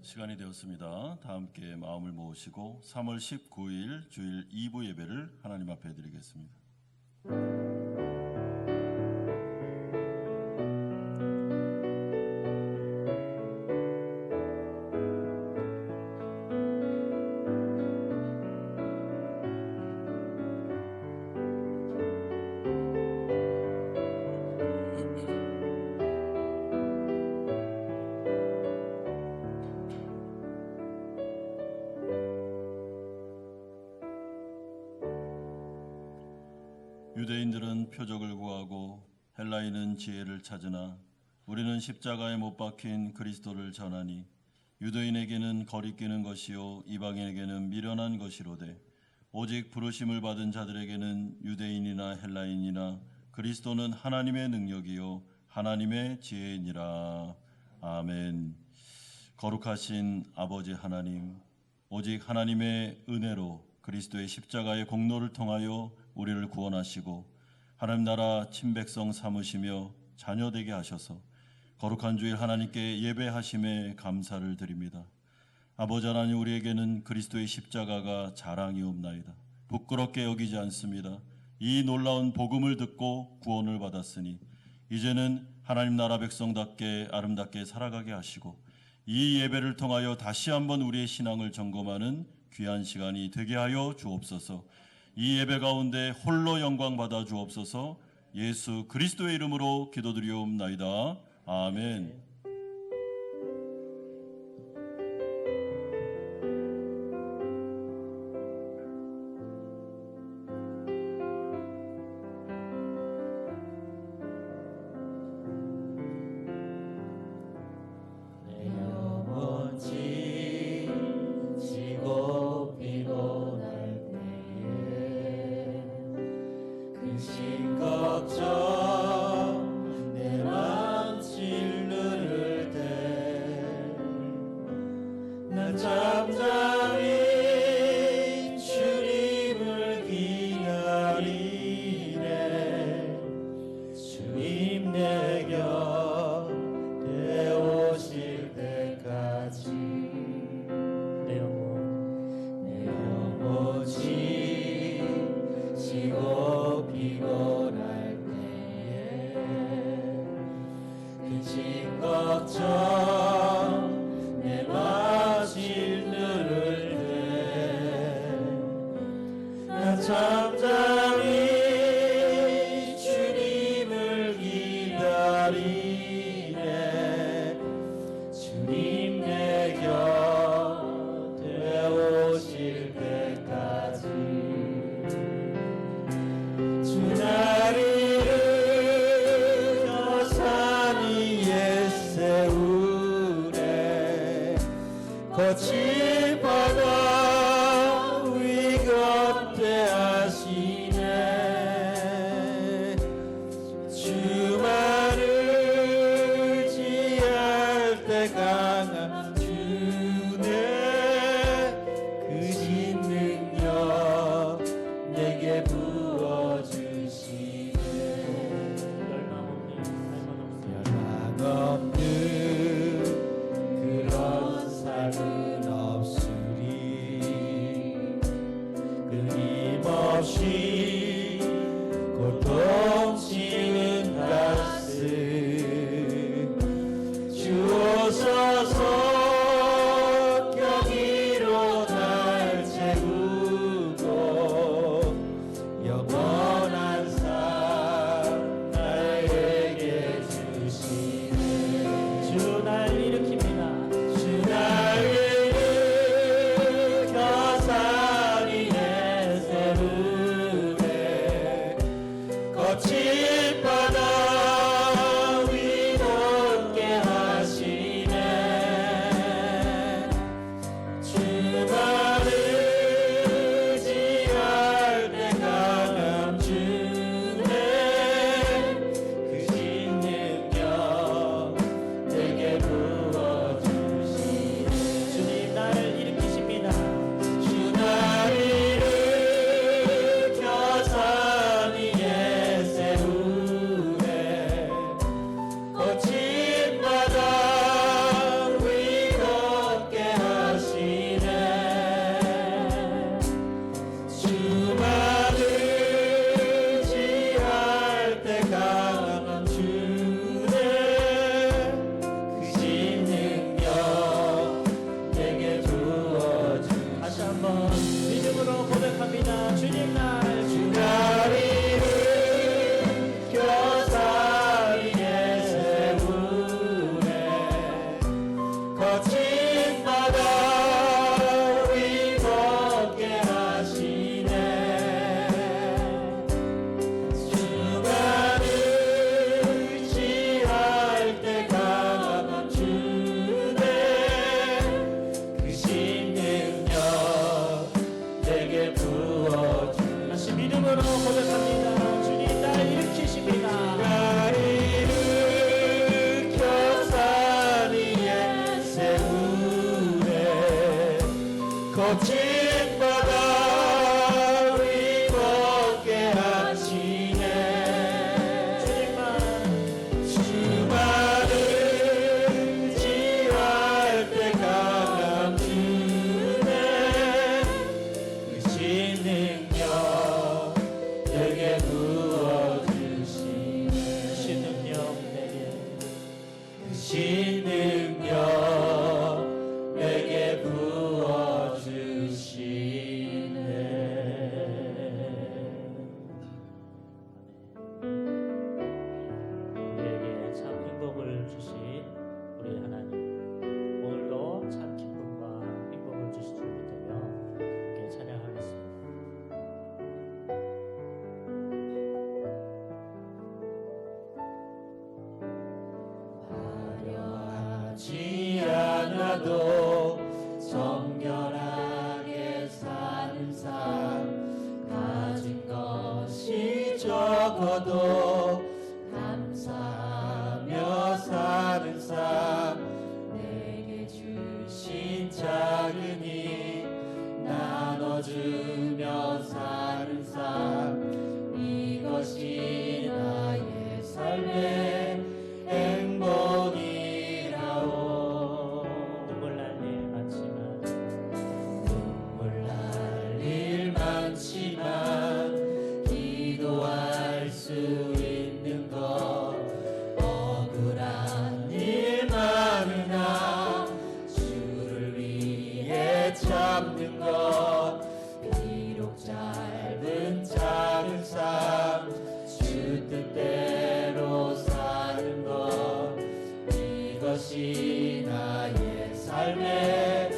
시간이 되었습니다. 다 함께 마음을 모으시고 3월 19일 주일 2부 예배를 하나님 앞에 드리겠습니다. 유대인들은 표적을 구하고 헬라인은 지혜를 찾으나 우리는 십자가에 못 박힌 그리스도를 전하니 유대인에게는 거리끼는 것이요 이방인에게는 미련한 것이로되 오직 부르심을 받은 자들에게는 유대인이나 헬라인이나 그리스도는 하나님의 능력이요 하나님의 지혜이니라. 아멘. 거룩하신 아버지 하나님, 오직 하나님의 은혜로 그리스도의 십자가의 공로를 통하여 우리를 구원하시고 하나님 나라 친백성 삼으시며 자녀되게 하셔서 거룩한 주일 하나님께 예배하심에 감사를 드립니다. 아버지 하나님, 우리에게는 그리스도의 십자가가 자랑이옵나이다. 부끄럽게 여기지 않습니다. 이 놀라운 복음을 듣고 구원을 받았으니 이제는 하나님 나라 백성답게 아름답게 살아가게 하시고 이 예배를 통하여 다시 한번 우리의 신앙을 점검하는 귀한 시간이 되게 하여 주옵소서. 이 예배 가운데 홀로 영광 받아 주옵소서. 예수 그리스도의 이름으로 기도드리옵나이다. 아멘. 잠잠히 주님을 기다리네. 주님 내 곁에 오실 때까지 주 다리를 저 산 위에 세우네. 거친 바다 위 걷게 하시네. 주만을 지할 때 강한 주네. 크신 능력 내게 부어주시네. 열망 없는 그런 삶은 없으리. 끊임없이 고통치는 가슴 주옵소서. 거친 바다 위 걷게 하시네. 주가 의지할 때 강함 주네. 그 신능력 내게 부어주. 다시 믿음으로 고백합니다. 주님 날 일으키십니다. 나 일으켜 산 위에 세우네. 거친 바다 위 걷게 하시네. 주만 의지할 때 강함 주네. 그 신능력 내게 부어주시네. 신능력 내게 그 신능력 내게 부어주시네. 우리에게 참 행복을 주신 우리 하나님, 오늘도 참 기쁨과 행복을 주실 줄 믿으며 함께 찬양하겠습니다. 화려하지 않아도 정결하게 사는 삶, 가진 것이 적어도 감사하며 사는 삶, 내게 주신 작은 힘 나눠주며 사는 삶, 이것이 나의 삶의 행복이라오. 눈물 날 일 많지만 눈물 날 일 많지만 기도할 수 있는 것, 억울한 일 많으나 주를 위해 참는 것, 비록 짧은 작은 삶 주 뜻대로 사는 것, 이것이 나의 삶의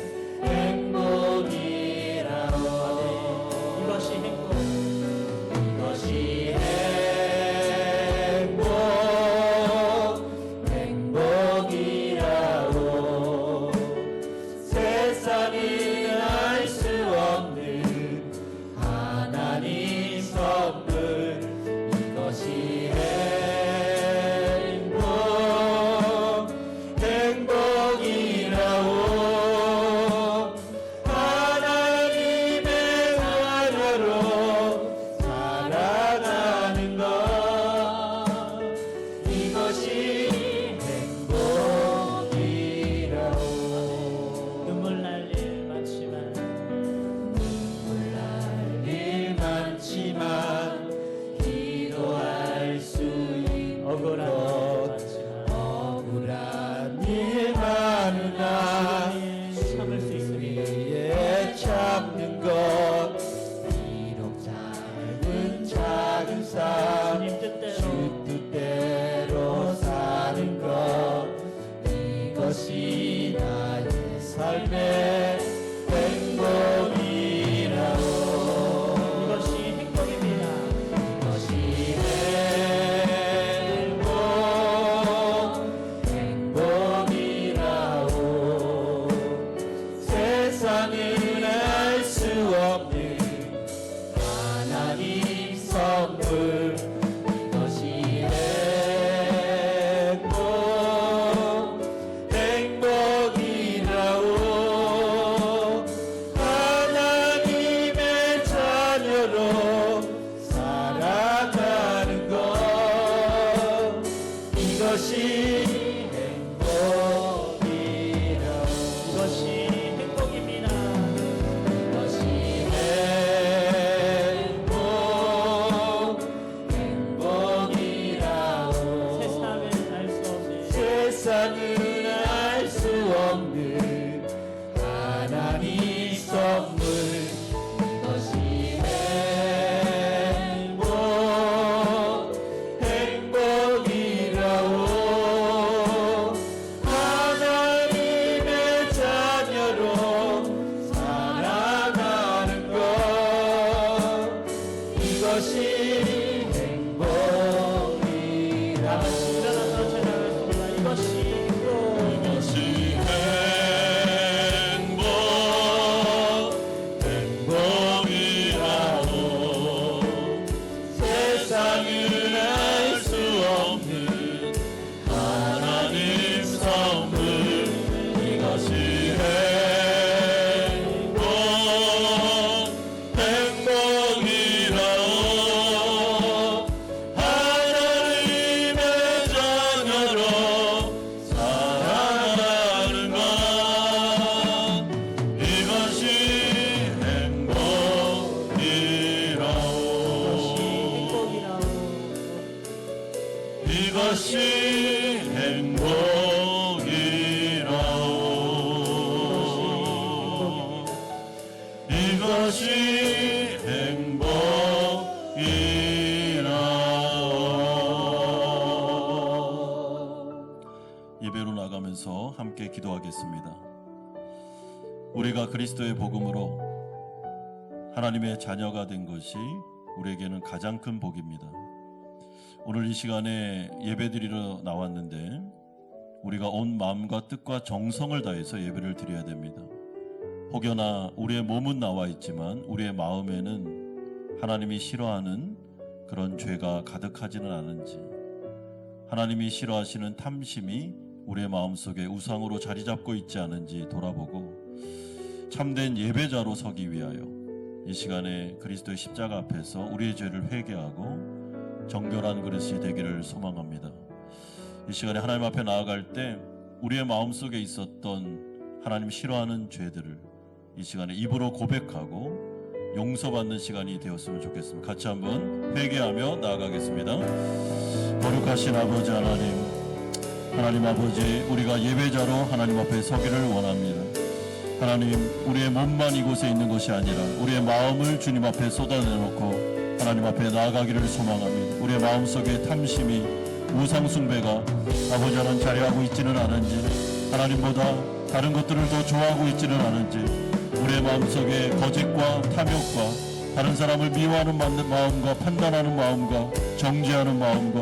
행복이라오. 이것이 행복, 이것이 행복이라오. 세상이 알 수 없는 하나님 선물, 이것이 행복이라오. 하나님의 자녀로 살아가는 것, 이것이 행복이라오. 눈물 날 일 많지만 눈물 날 일 많지만 기도할 수 있는 억울한 일 것, 많지만 억울한 일 많으나 참을 수 있습니다. 위에 참는 것, 비록 짧은 작은 삶 주님 뜻대로 주 뜻대로 사는 것, 이것이 나의 삶의 행복이라오. 이것이 행복입니다. 이것이 행복이라오. 세상은 알 수 없는 하나님 선물, 이것이 행복이라오. 이것이 행복이라오. 이것이 행복이라오. 예배로 나가면서 함께 기도하겠습니다. 우리가 그리스도의 복음으로 하나님의 자녀가 된 것이 우리에게는 가장 큰 복입니다. 오늘 이 시간에 예배드리러 나왔는데 우리가 온 마음과 뜻과 정성을 다해서 예배를 드려야 됩니다. 혹여나 우리의 몸은 나와 있지만 우리의 마음에는 하나님이 싫어하는 그런 죄가 가득하지는 않은지, 하나님이 싫어하시는 탐심이 우리의 마음속에 우상으로 자리 잡고 있지 않은지 돌아보고 참된 예배자로 서기 위하여 이 시간에 그리스도의 십자가 앞에서 우리의 죄를 회개하고 정결한 그릇이 되기를 소망합니다. 이 시간에 하나님 앞에 나아갈 때 우리의 마음속에 있었던 하나님 싫어하는 죄들을 이 시간에 입으로 고백하고 용서받는 시간이 되었으면 좋겠습니다. 같이 한번 회개하며 나아가겠습니다. 거룩하신 아버지 하나님, 하나님 아버지, 우리가 예배자로 하나님 앞에 서기를 원합니다. 하나님, 우리의 몸만 이곳에 있는 것이 아니라 우리의 마음을 주님 앞에 쏟아내놓고 하나님 앞에 나아가기를 소망합니다. 우리의 마음속에 탐심이, 우상숭배가 아버지 하나님 자리하고 있지는 않은지, 하나님보다 다른 것들을 더 좋아하고 있지는 않은지, 우리의 마음속에 거짓과 탐욕과 다른 사람을 미워하는 마음과 판단하는 마음과 정죄하는 마음과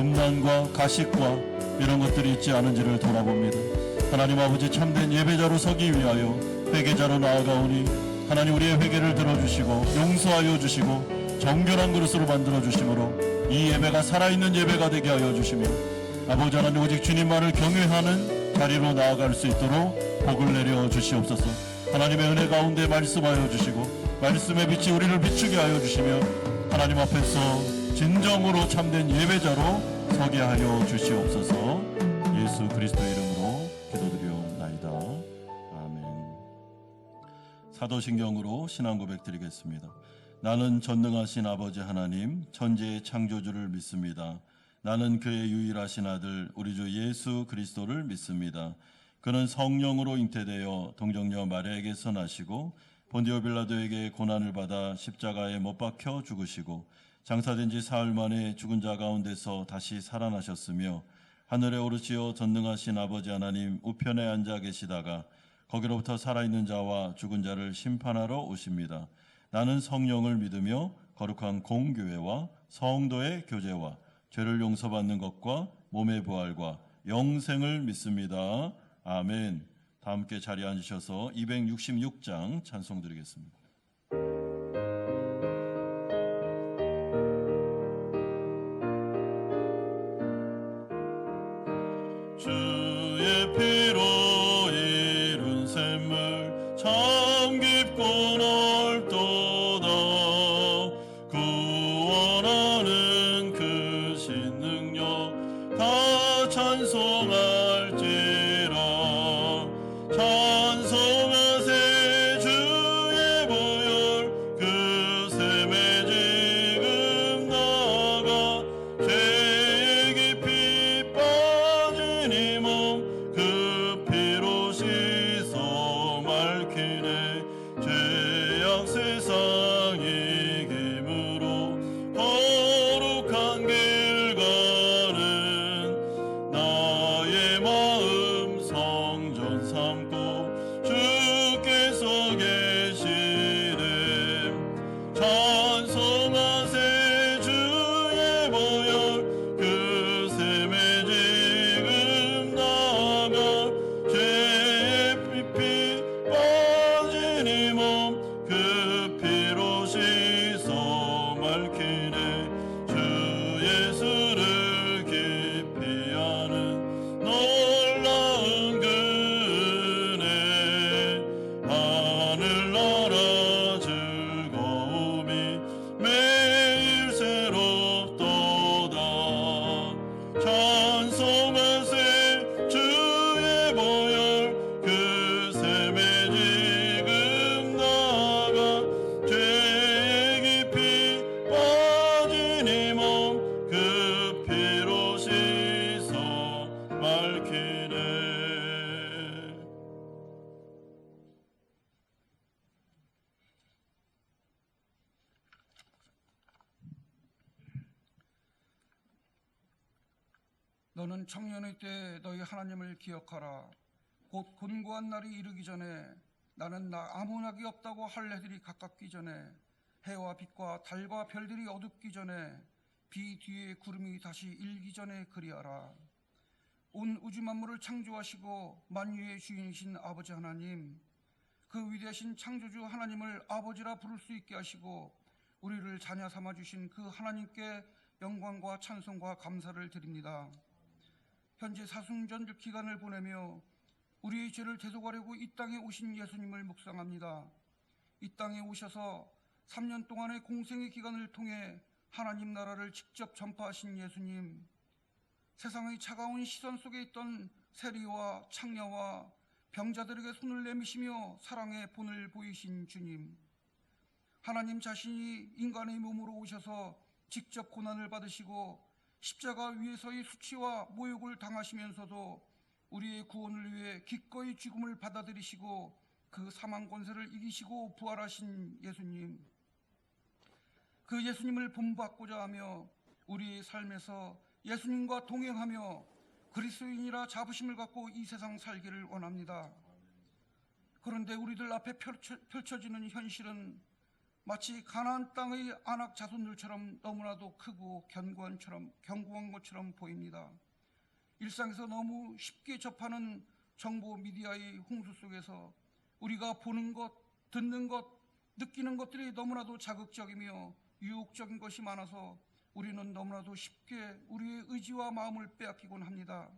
음란과 가식과 이런 것들이 있지 않은지를 돌아봅니다. 하나님 아버지, 참된 예배자로 서기 위하여 회개자로 나아가오니 하나님 우리의 회개를 들어주시고 용서하여 주시고 정결한 그릇으로 만들어 주심으로 이 예배가 살아있는 예배가 되게 하여 주시며 아버지 하나님 오직 주님만을 경외하는 자리로 나아갈 수 있도록 복을 내려 주시옵소서. 하나님의 은혜 가운데 말씀하여 주시고 말씀의 빛이 우리를 비추게 하여 주시며 하나님 앞에서 진정으로 참된 예배자로 서게 하여 주시옵소서. 예수 그리스도의 이름으로 기도드리옵나이다. 아멘. 사도신경으로 신앙 고백 드리겠습니다. 나는 전능하신 아버지 하나님, 천지의 창조주를 믿습니다. 나는 그의 유일하신 아들 우리 주 예수 그리스도를 믿습니다. 그는 성령으로 잉태되어 동정녀 마리아에게서 나시고 본디오 빌라도에게 고난을 받아 십자가에 못 박혀 죽으시고 장사된 지 사흘 만에 죽은 자 가운데서 다시 살아나셨으며 하늘에 오르시어 전능하신 아버지 하나님 우편에 앉아 계시다가 거기로부터 살아있는 자와 죽은 자를 심판하러 오십니다. 나는 성령을 믿으며 거룩한 공교회와 성도의 교제와 죄를 용서받는 것과 몸의 부활과 영생을 믿습니다. 아멘. 다 함께 자리에 앉으셔서 266장 찬송 드리겠습니다. 주의 피로 이룬 샘물 참 깊고 넓도다. 구원하는 그 신능력 다 찬송할지라. 찬송하세 주의 보혈 그 샘에 지금 나아가 죄에 깊이 빠진 이 몸 그 피로 씻어 맑히네. 죄 너는 청년의 때 너희 하나님을 기억하라. 곧 곤고한 날이 이르기 전에 나는 나 아무 낙이 없다고 할 해들이 가깝기 전에 해와 빛과 달과 별들이 어둡기 전에 비 뒤에 구름이 다시 일기 전에 그리하라. 온 우주 만물을 창조하시고 만유의 주인이신 아버지 하나님, 그 위대하신 창조주 하나님을 아버지라 부를 수 있게 하시고 우리를 자녀 삼아 주신 그 하나님께 영광과 찬송과 감사를 드립니다. 현재 사순절 기간을 보내며 우리의 죄를 대속하려고 이 땅에 오신 예수님을 묵상합니다. 이 땅에 오셔서 3년 동안의 공생의 기간을 통해 하나님 나라를 직접 전파하신 예수님, 세상의 차가운 시선 속에 있던 세리와 창녀와 병자들에게 손을 내미시며 사랑의 본을 보이신 주님, 하나님 자신이 인간의 몸으로 오셔서 직접 고난을 받으시고 십자가 위에서의 수치와 모욕을 당하시면서도 우리의 구원을 위해 기꺼이 죽음을 받아들이시고 그 사망 권세를 이기시고 부활하신 예수님, 그 예수님을 본받고자 하며 우리의 삶에서 예수님과 동행하며 그리스도인이라 자부심을 갖고 이 세상 살기를 원합니다. 그런데 우리들 앞에 펼쳐지는 현실은 마치 가나안 땅의 안악 자손들처럼 너무나도 크고 견고한 것처럼 보입니다. 일상에서 너무 쉽게 접하는 정보 미디어의 홍수 속에서 우리가 보는 것, 듣는 것, 느끼는 것들이 너무나도 자극적이며 유혹적인 것이 많아서 우리는 너무나도 쉽게 우리의 의지와 마음을 빼앗기곤 합니다.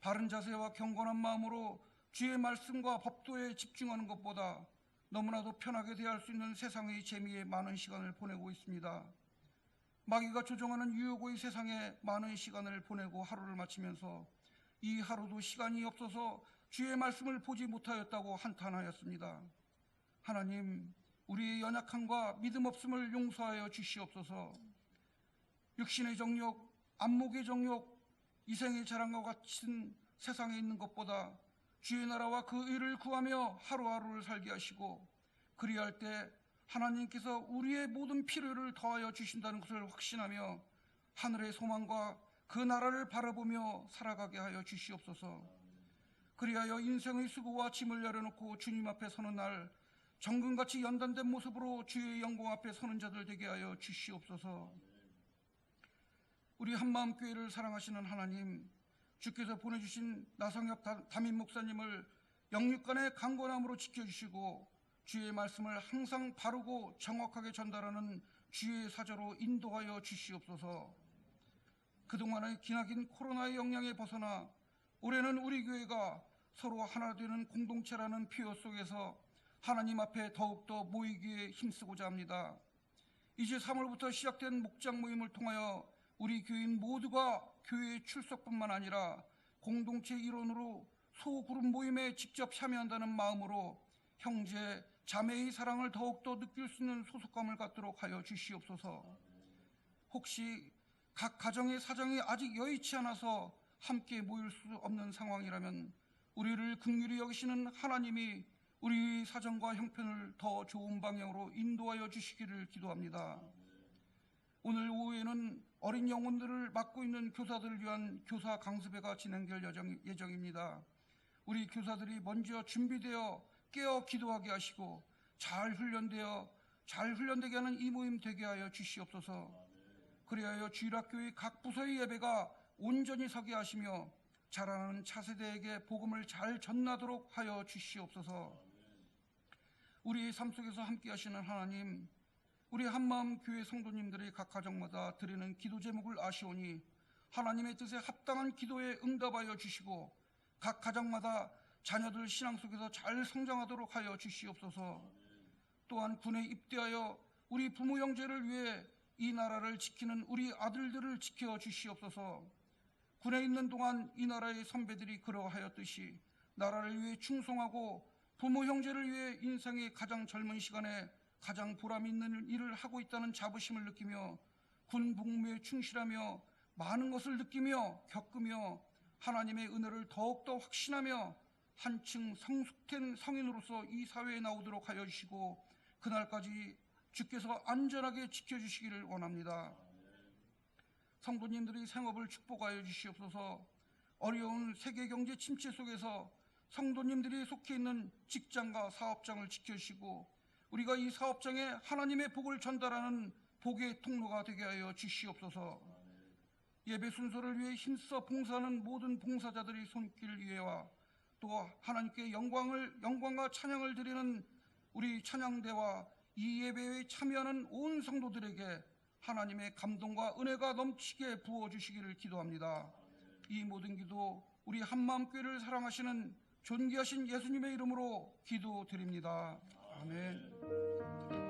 바른 자세와 경건한 마음으로 주의 말씀과 법도에 집중하는 것보다 너무나도 편하게 대할 수 있는 세상의 재미에 많은 시간을 보내고 있습니다. 마귀가 조종하는 유혹의 세상에 많은 시간을 보내고 하루를 마치면서 이 하루도 시간이 없어서 주의 말씀을 보지 못하였다고 한탄하였습니다. 하나님, 우리의 연약함과 믿음 없음을 용서하여 주시옵소서. 육신의 정욕, 안목의 정욕, 이생의 자랑과 같은 세상에 있는 것보다 주의 나라와 그 의를 구하며 하루하루를 살게 하시고 그리할 때 하나님께서 우리의 모든 필요를 더하여 주신다는 것을 확신하며 하늘의 소망과 그 나라를 바라보며 살아가게 하여 주시옵소서. 그리하여 인생의 수고와 짐을 내려놓고 주님 앞에 서는 날 정금같이 연단된 모습으로 주의 영광 앞에 서는 자들 되게 하여 주시옵소서. 우리 한마음교회를 사랑하시는 하나님, 주께서 보내주신 나성엽 담임 목사님을 영육간의 강건함으로 지켜주시고 주의 말씀을 항상 바르고 정확하게 전달하는 주의 사자로 인도하여 주시옵소서. 그동안의 기나긴 코로나의 영향에 벗어나 올해는 우리 교회가 서로 하나 되는 공동체라는 표어 속에서 하나님 앞에 더욱더 모이기에 힘쓰고자 합니다. 이제 3월부터 시작된 목장 모임을 통하여 우리 교인 모두가 교회에 출석뿐만 아니라 공동체 일원으로 소그룹 모임에 직접 참여한다는 마음으로 형제, 자매의 사랑을 더욱더 느낄 수 있는 소속감을 갖도록 하여 주시옵소서. 혹시 각 가정의 사정이 아직 여의치 않아서 함께 모일 수 없는 상황이라면 우리를 긍휼히 여기시는 하나님이 우리 사정과 형편을 더 좋은 방향으로 인도하여 주시기를 기도합니다. 오늘 오후에는 어린 영혼들을 맡고 있는 교사들을 위한 교사 강습회가 진행될 예정입니다. 우리 교사들이 먼저 준비되어 깨어 기도하게 하시고 잘 훈련되게 하는 이 모임 되게 하여 주시옵소서. 그리하여 주일학교의 각 부서의 예배가 온전히 서게 하시며 자라나는 차세대에게 복음을 잘 전하도록 하여 주시옵소서. 우리의 삶 속에서 함께 하시는 하나님, 우리 한마음 교회 성도님들이 각 가정마다 드리는 기도 제목을 아시오니 하나님의 뜻에 합당한 기도에 응답하여 주시고 각 가정마다 자녀들 신앙 속에서 잘 성장하도록 하여 주시옵소서. 또한 군에 입대하여 우리 부모 형제를 위해 이 나라를 지키는 우리 아들들을 지켜 주시옵소서. 군에 있는 동안 이 나라의 선배들이 그러하였듯이 나라를 위해 충성하고 부모 형제를 위해 인생의 가장 젊은 시간에 가장 보람 있는 일을 하고 있다는 자부심을 느끼며 군 복무에 충실하며 많은 것을 느끼며 겪으며 하나님의 은혜를 더욱더 확신하며 한층 성숙된 성인으로서 이 사회에 나오도록 하여 주시고 그날까지 주께서 안전하게 지켜주시기를 원합니다. 성도님들의 생업을 축복하여 주시옵소서. 어려운 세계 경제 침체 속에서 성도님들이 속해 있는 직장과 사업장을 지켜주시고 우리가 이 사업장에 하나님의 복을 전달하는 복의 통로가 되게 하여 주시옵소서. 예배 순서를 위해 힘써 봉사하는 모든 봉사자들의 손길 위에와 또 하나님께 영광과 찬양을 드리는 우리 찬양대와 이 예배에 참여하는 온 성도들에게 하나님의 감동과 은혜가 넘치게 부어주시기를 기도합니다. 이 모든 기도 우리 한마음교회를 사랑하시는 존귀하신 예수님의 이름으로 기도드립니다. 아멘.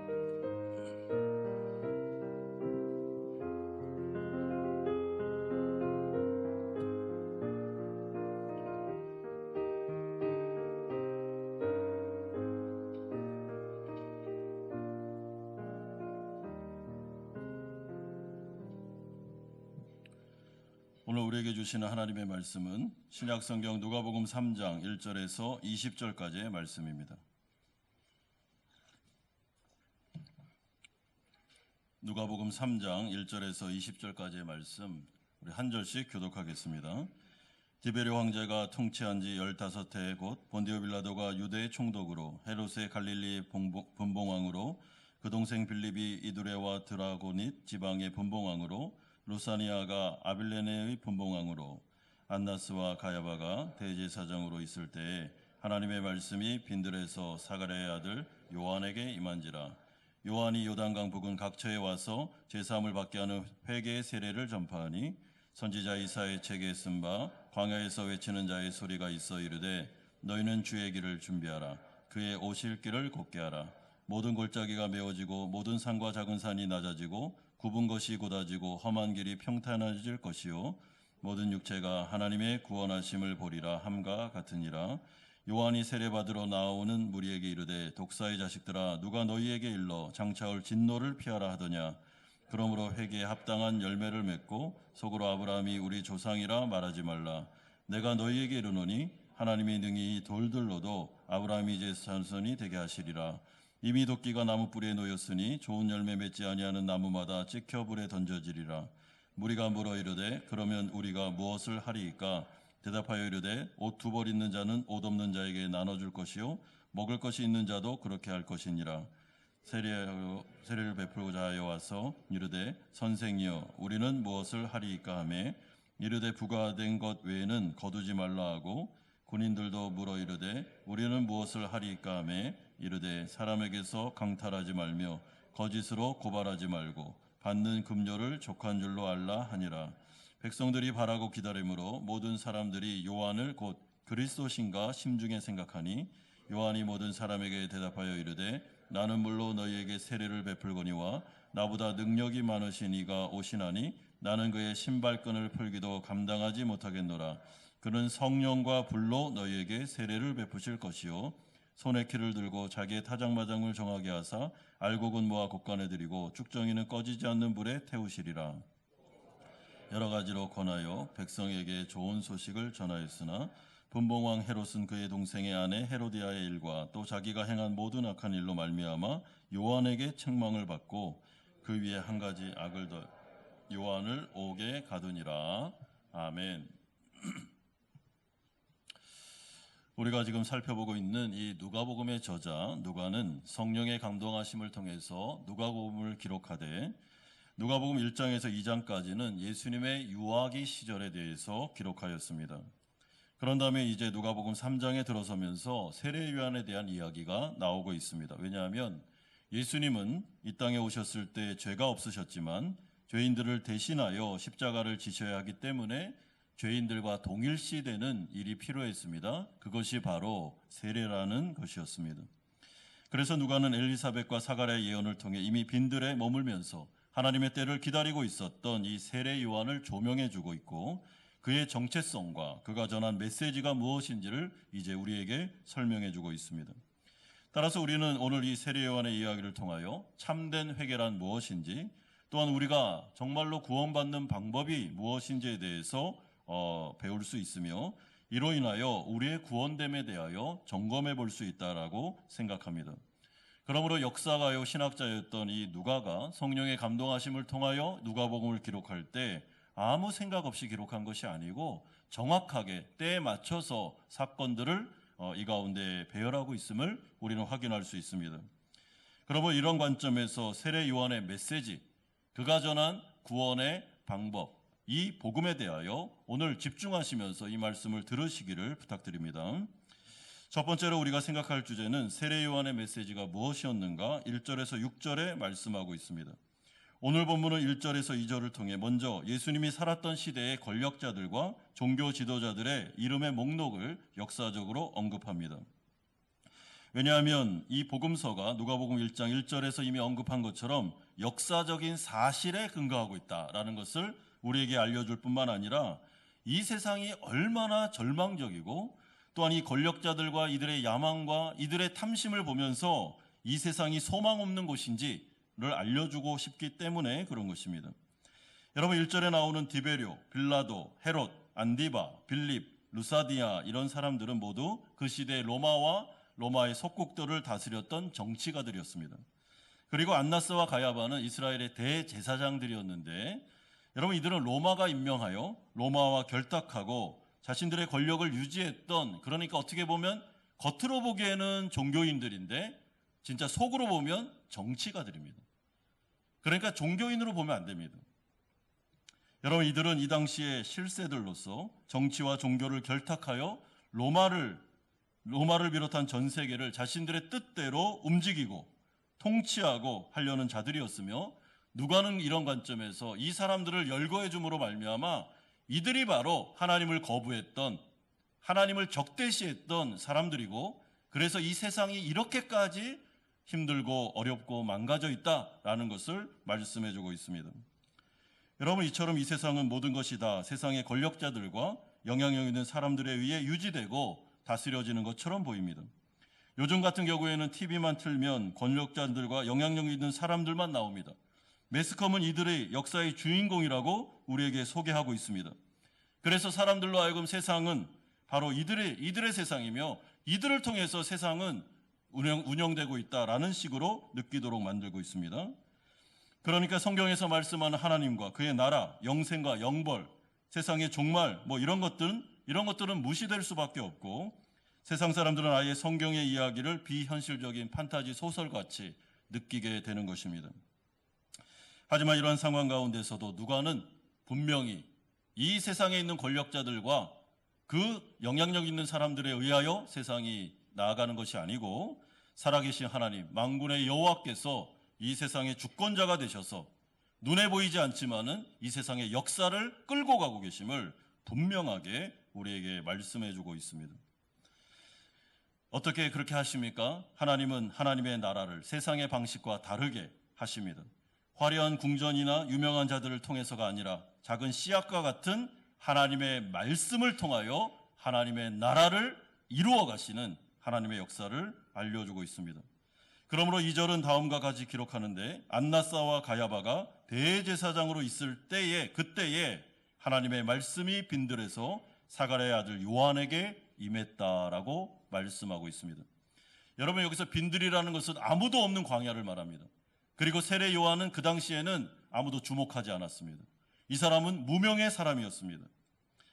오늘 우리에게 주시는 하나님의 말씀은 신약성경 누가복음 3장 1절에서 20절까지의 말씀입니다. 누가복음 3장 1절에서 20절까지의 말씀 우리 한 절씩 교독하겠습니다. 디베르 황제가 통치한 지 15해 곧 본디오 빌라도가 유대의 총독으로 헤롯의 갈릴리 분봉왕으로 그 동생 빌립이 이두레와 드라고닛 지방의 분봉왕으로 루사니아가 아빌레네의 분봉왕으로 안나스와 가야바가 대제사장으로 있을 때에 하나님의 말씀이 빈들에서 사가랴의 아들 요한에게 임한지라. 요한이 요단강 부근 각처에 와서 제사함을 받게 하는 회개의 세례를 전파하니 선지자 이사의 책에 쓴 바 광야에서 외치는 자의 소리가 있어 이르되 너희는 주의 길을 준비하라. 그의 오실 길을 곧게 하라. 모든 골짜기가 메워지고 모든 산과 작은 산이 낮아지고 굽은 것이 곧아지고 험한 길이 평탄해질 것이요 모든 육체가 하나님의 구원하심을 보리라 함과 같으니라. 요한이 세례받으러 나오는 무리에게 이르되 독사의 자식들아 누가 너희에게 일러 장차올 진노를 피하라 하더냐. 그러므로 회개에 합당한 열매를 맺고 속으로 아브라함이 우리 조상이라 말하지 말라. 내가 너희에게 이르노니 하나님이 능히 이 돌들로도 아브라함이 이제 자손이 되게 하시리라. 이미 도끼가 나무 뿌리에 놓였으니 좋은 열매 맺지 아니하는 나무마다 찍혀 불에 던져지리라. 무리가 물어 이르되 그러면 우리가 무엇을 하리이까? 대답하여 이르되 옷 두 벌 있는 자는 옷 없는 자에게 나눠줄 것이요 먹을 것이 있는 자도 그렇게 할 것이니라. 세례를 베풀고자 하여 와서 이르되 선생이여 우리는 무엇을 하리이까 하매 이르되 부과된 것 외에는 거두지 말라 하고 군인들도 물어 이르되 우리는 무엇을 하리이까 하매 이르되 사람에게서 강탈하지 말며 거짓으로 고발하지 말고 받는 급료를 족한 줄로 알라 하니라. 백성들이 바라고 기다림으로 모든 사람들이 요한을 곧 그리스도신가 심중에 생각하니 요한이 모든 사람에게 대답하여 이르되 나는 물로 너희에게 세례를 베풀거니와 나보다 능력이 많으신 이가 오시나니 나는 그의 신발끈을 풀기도 감당하지 못하겠노라. 그는 성령과 불로 너희에게 세례를 베푸실 것이요 손에 키를 들고 자기의 타작마장을 정하게 하사 알곡은 모아 곡간에 들이고 쭉정이는 꺼지지 않는 불에 태우시리라. 여러 가지로 권하여 백성에게 좋은 소식을 전하였으나 분봉왕 헤롯은 그의 동생의 아내 헤로디아의 일과 또 자기가 행한 모든 악한 일로 말미암아 요한에게 책망을 받고 그 위에 한 가지 악을 더 요한을 옥에 가두니라. 아멘. 우리가 지금 살펴보고 있는 이 누가복음의 저자 누가는 성령의 감동하심을 통해서 누가복음을 기록하되 누가복음 1장에서 2장까지는 예수님의 유아기 시절에 대해서 기록하였습니다. 그런 다음에 이제 누가복음 3장에 들어서면서 세례 요한에 대한 이야기가 나오고 있습니다. 왜냐하면 예수님은 이 땅에 오셨을 때 죄가 없으셨지만 죄인들을 대신하여 십자가를 지셔야 하기 때문에 죄인들과 동일시되는 일이 필요했습니다. 그것이 바로 세례라는 것이었습니다. 그래서 누가는 엘리사벳과 사가랴의 예언을 통해 이미 빈들에 머물면서 하나님의 때를 기다리고 있었던 이 세례 요한을 조명해주고 있고 그의 정체성과 그가 전한 메시지가 무엇인지를 이제 우리에게 설명해주고 있습니다. 따라서 우리는 오늘 이 세례 요한의 이야기를 통하여 참된 회개란 무엇인지 또한 우리가 정말로 구원받는 방법이 무엇인지에 대해서 배울 수 있으며 이로 인하여 우리의 구원됨에 대하여 점검해 볼 수 있다라고 생각합니다. 그러므로 역사가요 신학자였던 이 누가가 성령의 감동하심을 통하여 누가복음을 기록할 때 아무 생각 없이 기록한 것이 아니고 정확하게 때에 맞춰서 사건들을 이 가운데 배열하고 있음을 우리는 확인할 수 있습니다. 그러면 이런 관점에서 세례 요한의 메시지, 그가 전한 구원의 방법, 이 복음에 대하여 오늘 집중하시면서 이 말씀을 들으시기를 부탁드립니다. 첫 번째로 우리가 생각할 주제는 세례 요한의 메시지가 무엇이었는가 1절에서 6절에 말씀하고 있습니다. 오늘 본문은 1절에서 2절을 통해 먼저 예수님이 살았던 시대의 권력자들과 종교 지도자들의 이름의 목록을 역사적으로 언급합니다. 왜냐하면 이 복음서가 누가복음 1장 1절에서 이미 언급한 것처럼 역사적인 사실에 근거하고 있다라는 것을 우리에게 알려줄 뿐만 아니라 이 세상이 얼마나 절망적이고 또한 이 권력자들과 이들의 야망과 이들의 탐심을 보면서 이 세상이 소망 없는 곳인지를 알려주고 싶기 때문에 그런 것입니다. 여러분 1절에 나오는 디베료, 빌라도, 헤롯, 안디바, 빌립, 루사디아 이런 사람들은 모두 그 시대의 로마의 속국들을 다스렸던 정치가들이었습니다. 그리고 안나스와 가야바는 이스라엘의 대제사장들이었는데 여러분 이들은 로마가 임명하여 로마와 결탁하고 자신들의 권력을 유지했던, 그러니까 어떻게 보면 겉으로 보기에는 종교인들인데 진짜 속으로 보면 정치가들입니다. 그러니까 종교인으로 보면 안 됩니다. 여러분 이들은 이 당시의 실세들로서 정치와 종교를 결탁하여 로마를 비롯한 전 세계를 자신들의 뜻대로 움직이고 통치하고 하려는 자들이었으며 누가는 이런 관점에서 이 사람들을 열거해 줌으로 말미암아 이들이 바로 하나님을 거부했던, 하나님을 적대시했던 사람들이고 그래서 이 세상이 이렇게까지 힘들고 어렵고 망가져 있다라는 것을 말씀해 주고 있습니다. 여러분 이처럼 이 세상은 모든 것이 다 세상의 권력자들과 영향력 있는 사람들에 의해 유지되고 다스려지는 것처럼 보입니다. 요즘 같은 경우에는 TV만 틀면 권력자들과 영향력 있는 사람들만 나옵니다. 매스컴은 이들의 역사의 주인공이라고 우리에게 소개하고 있습니다. 그래서 사람들로 하여금 세상은 바로 이들의 세상이며 이들을 통해서 세상은 운영되고 있다라는 식으로 느끼도록 만들고 있습니다. 그러니까 성경에서 말씀하는 하나님과 그의 나라, 영생과 영벌, 세상의 종말 이런 것들은 무시될 수밖에 없고 세상 사람들은 아예 성경의 이야기를 비현실적인 판타지 소설같이 느끼게 되는 것입니다. 하지만 이러한 상황 가운데서도 누가는 분명히 이 세상에 있는 권력자들과 그 영향력 있는 사람들에 의하여 세상이 나아가는 것이 아니고 살아계신 하나님, 만군의 여호와께서 이 세상의 주권자가 되셔서 눈에 보이지 않지만은 이 세상의 역사를 끌고 가고 계심을 분명하게 우리에게 말씀해 주고 있습니다. 어떻게 그렇게 하십니까? 하나님은 하나님의 나라를 세상의 방식과 다르게 하십니다. 화려한 궁전이나 유명한 자들을 통해서가 아니라 작은 씨앗과 같은 하나님의 말씀을 통하여 하나님의 나라를 이루어 가시는 하나님의 역사를 알려주고 있습니다. 그러므로 2절은 다음과 같이 기록하는데 안나사와 가야바가 대제사장으로 있을 때에 그때에 하나님의 말씀이 빈들에서 사가랴의 아들 요한에게 임했다라고 말씀하고 있습니다. 여러분 여기서 빈들이라는 것은 아무도 없는 광야를 말합니다. 그리고 세례 요한은 그 당시에는 아무도 주목하지 않았습니다. 이 사람은 무명의 사람이었습니다.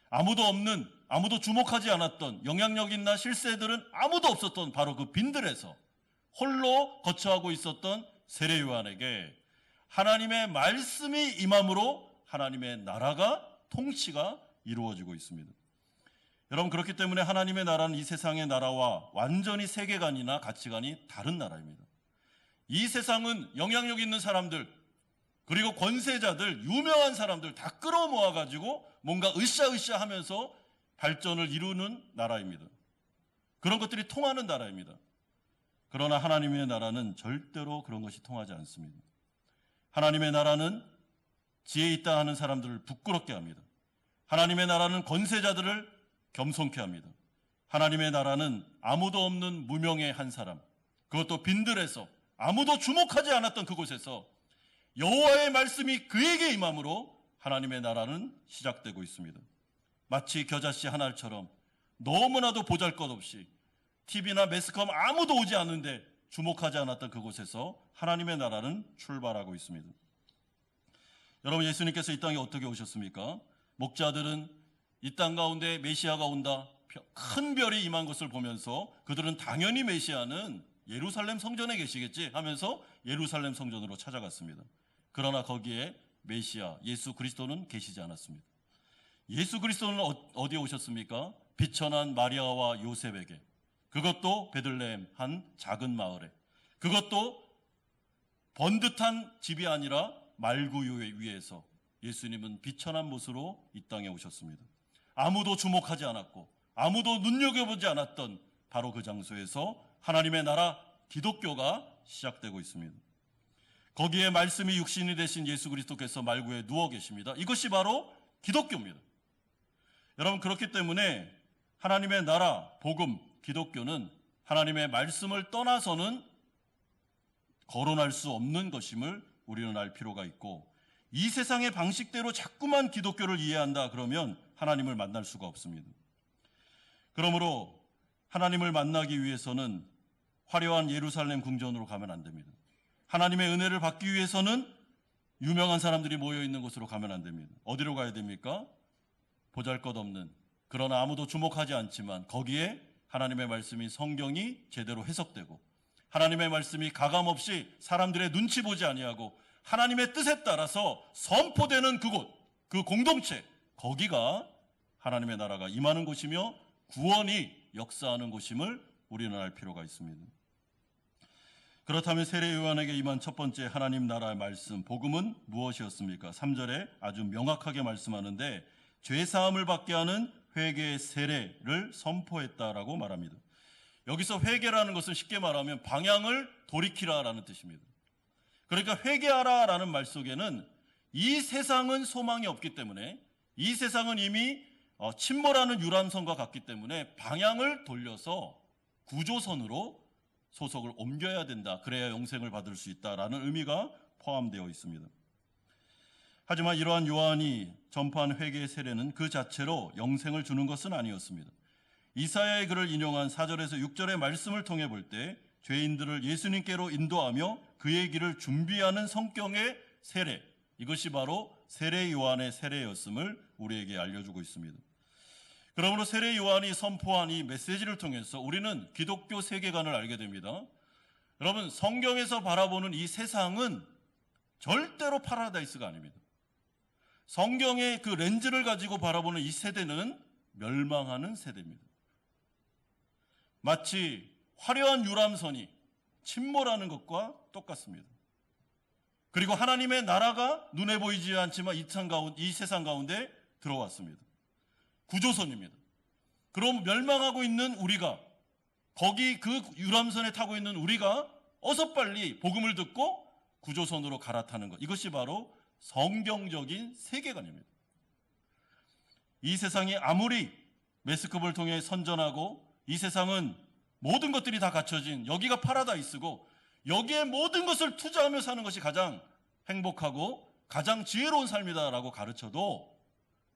아무도 주목하지 않았던 영향력 있는 실세들은 아무도 없었던 바로 그 빈들에서 홀로 거처하고 있었던 세례 요한에게 하나님의 말씀이 임함으로 하나님의 나라가 통치가 이루어지고 있습니다. 여러분 그렇기 때문에 하나님의 나라는 이 세상의 나라와 완전히 세계관이나 가치관이 다른 나라입니다. 이 세상은 영향력 있는 사람들 그리고 권세자들, 유명한 사람들 다 끌어모아 가지고 뭔가 으쌰으쌰 하면서 발전을 이루는 나라입니다. 그런 것들이 통하는 나라입니다. 그러나 하나님의 나라는 절대로 그런 것이 통하지 않습니다. 하나님의 나라는 지혜 있다 하는 사람들을 부끄럽게 합니다. 하나님의 나라는 권세자들을 겸손케 합니다. 하나님의 나라는 아무도 없는 무명의 한 사람, 그것도 빈들에서 아무도 주목하지 않았던 그곳에서 여호와의 말씀이 그에게 임함으로 하나님의 나라는 시작되고 있습니다. 마치 겨자씨 한 알처럼 너무나도 보잘것없이 TV나 매스컴 아무도 오지 않는데 주목하지 않았던 그곳에서 하나님의 나라는 출발하고 있습니다. 여러분, 예수님께서 이 땅에 어떻게 오셨습니까? 목자들은 이 땅 가운데 메시아가 온다, 큰 별이 임한 것을 보면서 그들은 당연히 메시아는 예루살렘 성전에 계시겠지 하면서 예루살렘 성전으로 찾아갔습니다. 그러나 거기에 메시아 예수 그리스도는 계시지 않았습니다. 예수 그리스도는 어디에 오셨습니까? 비천한 마리아와 요셉에게, 그것도 베들레헴 한 작은 마을에, 그것도 번듯한 집이 아니라 말구 위에서 예수님은 비천한 모습으로 이 땅에 오셨습니다. 아무도 주목하지 않았고 아무도 눈여겨보지 않았던 바로 그 장소에서 하나님의 나라 기독교가 시작되고 있습니다. 거기에 말씀이 육신이 되신 예수 그리스도께서 말구에 누워 계십니다. 이것이 바로 기독교입니다. 여러분, 그렇기 때문에 하나님의 나라, 복음, 기독교는 하나님의 말씀을 떠나서는 거론할 수 없는 것임을 우리는 알 필요가 있고, 이 세상의 방식대로 자꾸만 기독교를 이해한다 그러면 하나님을 만날 수가 없습니다. 그러므로 하나님을 만나기 위해서는 화려한 예루살렘 궁전으로 가면 안 됩니다. 하나님의 은혜를 받기 위해서는 유명한 사람들이 모여있는 곳으로 가면 안 됩니다. 어디로 가야 됩니까? 보잘것없는, 그러나 아무도 주목하지 않지만 거기에 하나님의 말씀이, 성경이 제대로 해석되고 하나님의 말씀이 가감없이 사람들의 눈치 보지 아니하고 하나님의 뜻에 따라서 선포되는 그곳, 그 공동체, 거기가 하나님의 나라가 임하는 곳이며 구원이 역사하는 곳임을 우리는 알 필요가 있습니다. 그렇다면 세례 요한에게 임한 첫 번째 하나님 나라의 말씀, 복음은 무엇이었습니까? 3절에 아주 명확하게 말씀하는데 죄사함을 받게 하는 회개의 세례를 선포했다라고 말합니다. 여기서 회개라는 것은 쉽게 말하면 방향을 돌이키라라는 뜻입니다. 그러니까 회개하라라는 말 속에는 이 세상은 소망이 없기 때문에, 이 세상은 이미 침몰하는 유람선과 같기 때문에 방향을 돌려서 구조선으로 소속을 옮겨야 된다. 그래야 영생을 받을 수 있다라는 의미가 포함되어 있습니다. 하지만 이러한 요한이 전파한 회개의 세례는 그 자체로 영생을 주는 것은 아니었습니다. 이사야의 글을 인용한 4절에서 6절의 말씀을 통해 볼 때 죄인들을 예수님께로 인도하며 그의 길을 준비하는 성경의 세례, 이것이 바로 세례 요한의 세례였음을 우리에게 알려주고 있습니다. 그러므로 세례 요한이 선포한 이 메시지를 통해서 우리는 기독교 세계관을 알게 됩니다. 여러분, 성경에서 바라보는 이 세상은 절대로 파라다이스가 아닙니다. 성경의 그 렌즈를 가지고 바라보는 이 세대는 멸망하는 세대입니다. 마치 화려한 유람선이 침몰하는 것과 똑같습니다. 그리고 하나님의 나라가 눈에 보이지 않지만 이 세상 가운데 들어왔습니다. 구조선입니다. 그럼 멸망하고 있는 우리가, 거기 그 유람선에 타고 있는 우리가 어서 빨리 복음을 듣고 구조선으로 갈아타는 것, 이것이 바로 성경적인 세계관입니다. 이 세상이 아무리 메스컵을 통해 선전하고 이 세상은 모든 것들이 다 갖춰진, 여기가 파라다이스고 여기에 모든 것을 투자하며 사는 것이 가장 행복하고 가장 지혜로운 삶이다라고 가르쳐도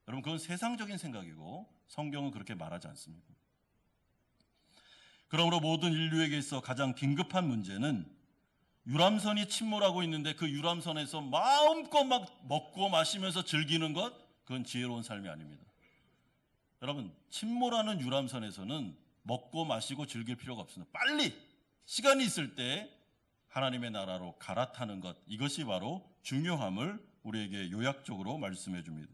여러분, 그건 세상적인 생각이고 성경은 그렇게 말하지 않습니다. 그러므로 모든 인류에게 있어 가장 긴급한 문제는 유람선이 침몰하고 있는데 그 유람선에서 마음껏 막 먹고 마시면서 즐기는 것, 그건 지혜로운 삶이 아닙니다. 여러분, 침몰하는 유람선에서는 먹고 마시고 즐길 필요가 없습니다. 빨리 시간이 있을 때 하나님의 나라로 갈아타는 것, 이것이 바로 중요함을 우리에게 요약적으로 말씀해 줍니다.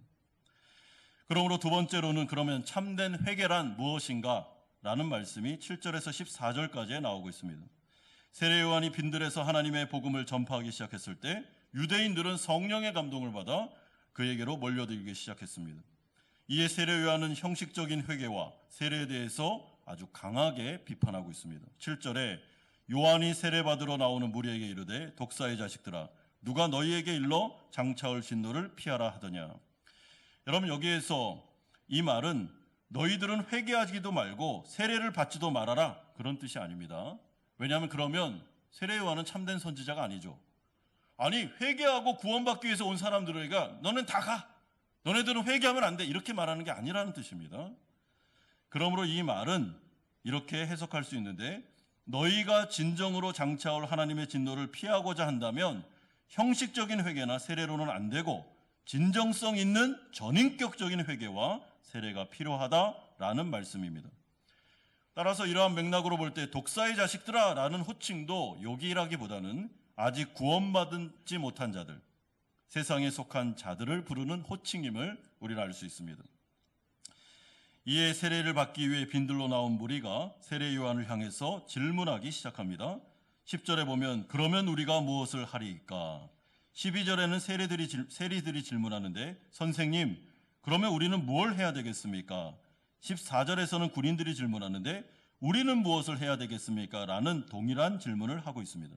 그러므로 두 번째로는 그러면 참된 회개란 무엇인가? 라는 말씀이 7절에서 14절까지에 나오고 있습니다. 세례 요한이 빈들에서 하나님의 복음을 전파하기 시작했을 때 유대인들은 성령의 감동을 받아 그에게로 몰려들기 시작했습니다. 이에 세례 요한은 형식적인 회개와 세례에 대해서 아주 강하게 비판하고 있습니다. 7절에 요한이 세례받으러 나오는 무리에게 이르되 독사의 자식들아, 누가 너희에게 일러 장차올 진노를 피하라 하더냐. 여러분, 여기에서 이 말은 너희들은 회개하지도 말고 세례를 받지도 말아라, 그런 뜻이 아닙니다. 왜냐하면 그러면 세례 요한은 참된 선지자가 아니죠. 아니, 회개하고 구원받기 위해서 온 사람들에게 너는 다 가, 너네들은 회개하면 안 돼, 이렇게 말하는 게 아니라는 뜻입니다. 그러므로 이 말은 이렇게 해석할 수 있는데, 너희가 진정으로 장차올 하나님의 진노를 피하고자 한다면 형식적인 회개나 세례로는 안 되고 진정성 있는 전인격적인 회개와 세례가 필요하다라는 말씀입니다. 따라서 이러한 맥락으로 볼 때 독사의 자식들아 라는 호칭도 욕이라기보다는 아직 구원받지 못한 자들, 세상에 속한 자들을 부르는 호칭임을 우리는 알 수 있습니다. 이에 세례를 받기 위해 빈들로 나온 무리가 세례 요한을 향해서 질문하기 시작합니다. 10절에 보면 그러면 우리가 무엇을 하리이까? 12절에는 세리들이 질문하는데 선생님 그러면 우리는 뭘 해야 되겠습니까? 14절에서는 군인들이 질문하는데 우리는 무엇을 해야 되겠습니까? 라는 동일한 질문을 하고 있습니다.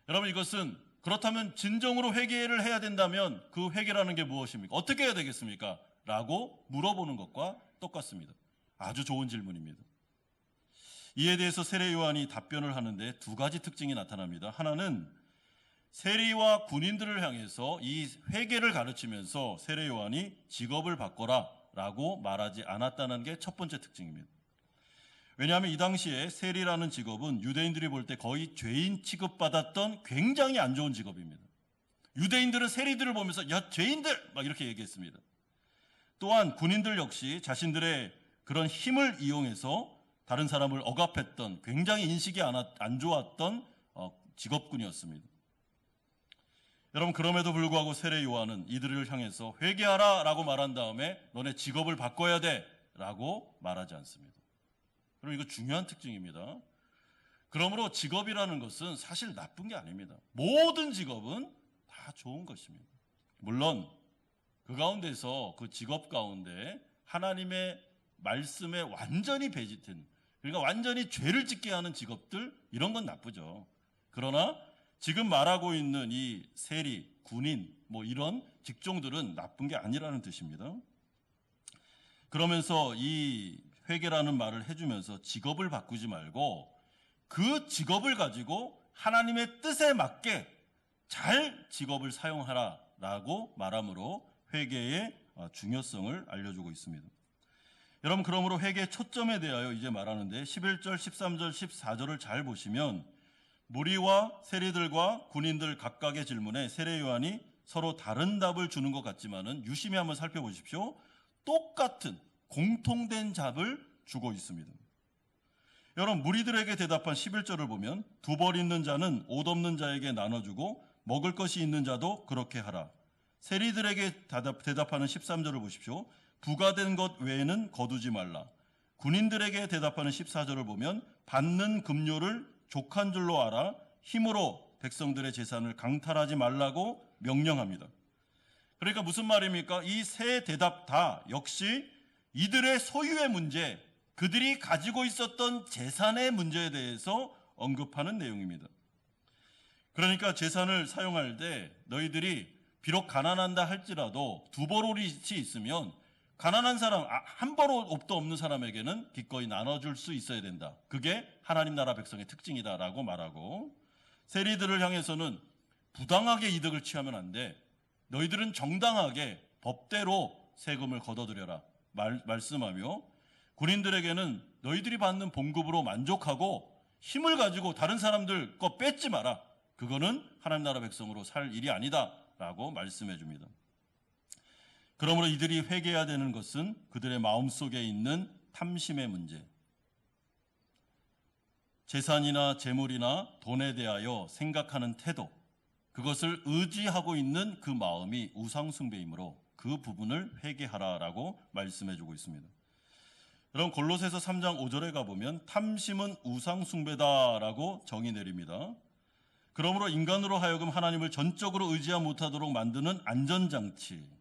여러분 이것은 그렇다면 진정으로 회개를 해야 된다면 그 회개라는 게 무엇입니까? 어떻게 해야 되겠습니까? 라고 물어보는 것과 똑같습니다. 아주 좋은 질문입니다. 이에 대해서 세례 요한이 답변을 하는데 두 가지 특징이 나타납니다. 하나는 세리와 군인들을 향해서 이 회개를 가르치면서 세례 요한이 직업을 바꿔라 라고 말하지 않았다는 게 첫 번째 특징입니다. 왜냐하면 이 당시에 세리라는 직업은 유대인들이 볼 때 거의 죄인 취급받았던 굉장히 안 좋은 직업입니다. 유대인들은 세리들을 보면서 야 죄인들 막 이렇게 얘기했습니다. 또한 군인들 역시 자신들의 그런 힘을 이용해서 다른 사람을 억압했던 굉장히 인식이 안 좋았던 직업군이었습니다. 여러분 그럼에도 불구하고 세례 요한은 이들을 향해서 회개하라 라고 말한 다음에 너네 직업을 바꿔야 돼 라고 말하지 않습니다. 그럼 이거 중요한 특징입니다. 그러므로 직업이라는 것은 사실 나쁜 게 아닙니다. 모든 직업은 다 좋은 것입니다. 물론 그 가운데서 그 직업 가운데 하나님의 말씀에 완전히 배제된, 그러니까 완전히 죄를 짓게 하는 직업들, 이런 건 나쁘죠. 그러나 지금 말하고 있는 이 세리, 군인 뭐 이런 직종들은 나쁜 게 아니라는 뜻입니다. 그러면서 이 회개라는 말을 해주면서 직업을 바꾸지 말고 그 직업을 가지고 하나님의 뜻에 맞게 잘 직업을 사용하라라고 말함으로 회개의 중요성을 알려주고 있습니다. 여러분 그러므로 회개의 초점에 대하여 이제 말하는데 11절, 13절, 14절을 잘 보시면 무리와 세리들과 군인들 각각의 질문에 세례 요한이 서로 다른 답을 주는 것 같지만은 유심히 한번 살펴보십시오. 똑같은 공통된 답을 주고 있습니다. 여러분 무리들에게 대답한 11절을 보면 두 벌 있는 자는 옷 없는 자에게 나눠주고 먹을 것이 있는 자도 그렇게 하라. 세리들에게 대답하는 13절을 보십시오. 부과된 것 외에는 거두지 말라. 군인들에게 대답하는 14절을 보면 받는 급료를 족한 줄로 알아 힘으로 백성들의 재산을 강탈하지 말라고 명령합니다. 그러니까 무슨 말입니까? 이 세 대답 다 역시 이들의 소유의 문제, 그들이 가지고 있었던 재산의 문제에 대해서 언급하는 내용입니다. 그러니까 재산을 사용할 때 너희들이 비록 가난한다 할지라도 두 벌옷이 있으면 가난한 사람, 한 벌옷도 없는 사람에게는 기꺼이 나눠줄 수 있어야 된다. 그게 하나님 나라 백성의 특징이다라고 말하고, 세리들을 향해서는 부당하게 이득을 취하면 안 돼. 너희들은 정당하게 법대로 세금을 걷어들여라 말씀하며, 군인들에게는 너희들이 받는 봉급으로 만족하고 힘을 가지고 다른 사람들 거 뺏지 마라. 그거는 하나님 나라 백성으로 살 일이 아니다 라고 말씀해 줍니다. 그러므로 이들이 회개해야 되는 것은 그들의 마음속에 있는 탐심의 문제, 재산이나 재물이나 돈에 대하여 생각하는 태도, 그것을 의지하고 있는 그 마음이 우상숭배이므로 그 부분을 회개하라라고 말씀해 주고 있습니다. 여러분 골로새서 3장 5절에 가보면 탐심은 우상숭배다라고 정의 내립니다. 그러므로 인간으로 하여금 하나님을 전적으로 의지하지 못하도록 만드는 안전장치,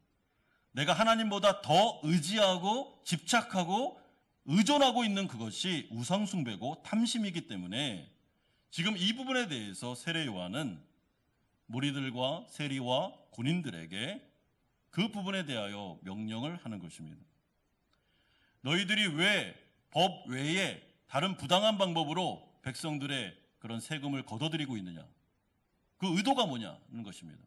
내가 하나님보다 더 의지하고 집착하고 의존하고 있는 그것이 우상숭배고 탐심이기 때문에 지금 이 부분에 대해서 세례 요한은 무리들과 세리와 군인들에게 그 부분에 대하여 명령을 하는 것입니다. 너희들이 왜 법 외에 다른 부당한 방법으로 백성들의 그런 세금을 걷어들이고 있느냐, 그 의도가 뭐냐는 것입니다.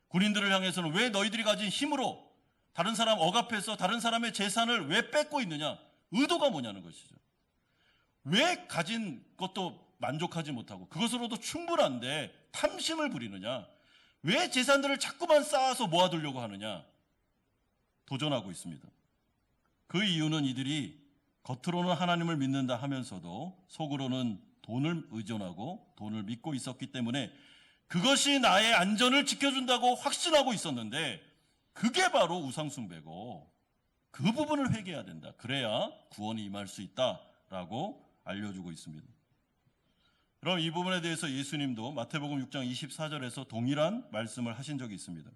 군인들을 향해서는 왜 너희들이 가진 힘으로 다른 사람 억압해서 다른 사람의 재산을 왜 뺏고 있느냐, 의도가 뭐냐는 것이죠. 왜 가진 것도 만족하지 못하고 그것으로도 충분한데 탐심을 부리느냐, 왜 재산들을 자꾸만 쌓아서 모아두려고 하느냐? 도전하고 있습니다. 그 이유는 이들이 겉으로는 하나님을 믿는다 하면서도 속으로는 돈을 의존하고 돈을 믿고 있었기 때문에 그것이 나의 안전을 지켜준다고 확신하고 있었는데 그게 바로 우상숭배고 그 부분을 회개해야 된다. 그래야 구원이 임할 수 있다라고 알려주고 있습니다. 그럼 이 부분에 대해서 예수님도 마태복음 6장 24절에서 동일한 말씀을 하신 적이 있습니다.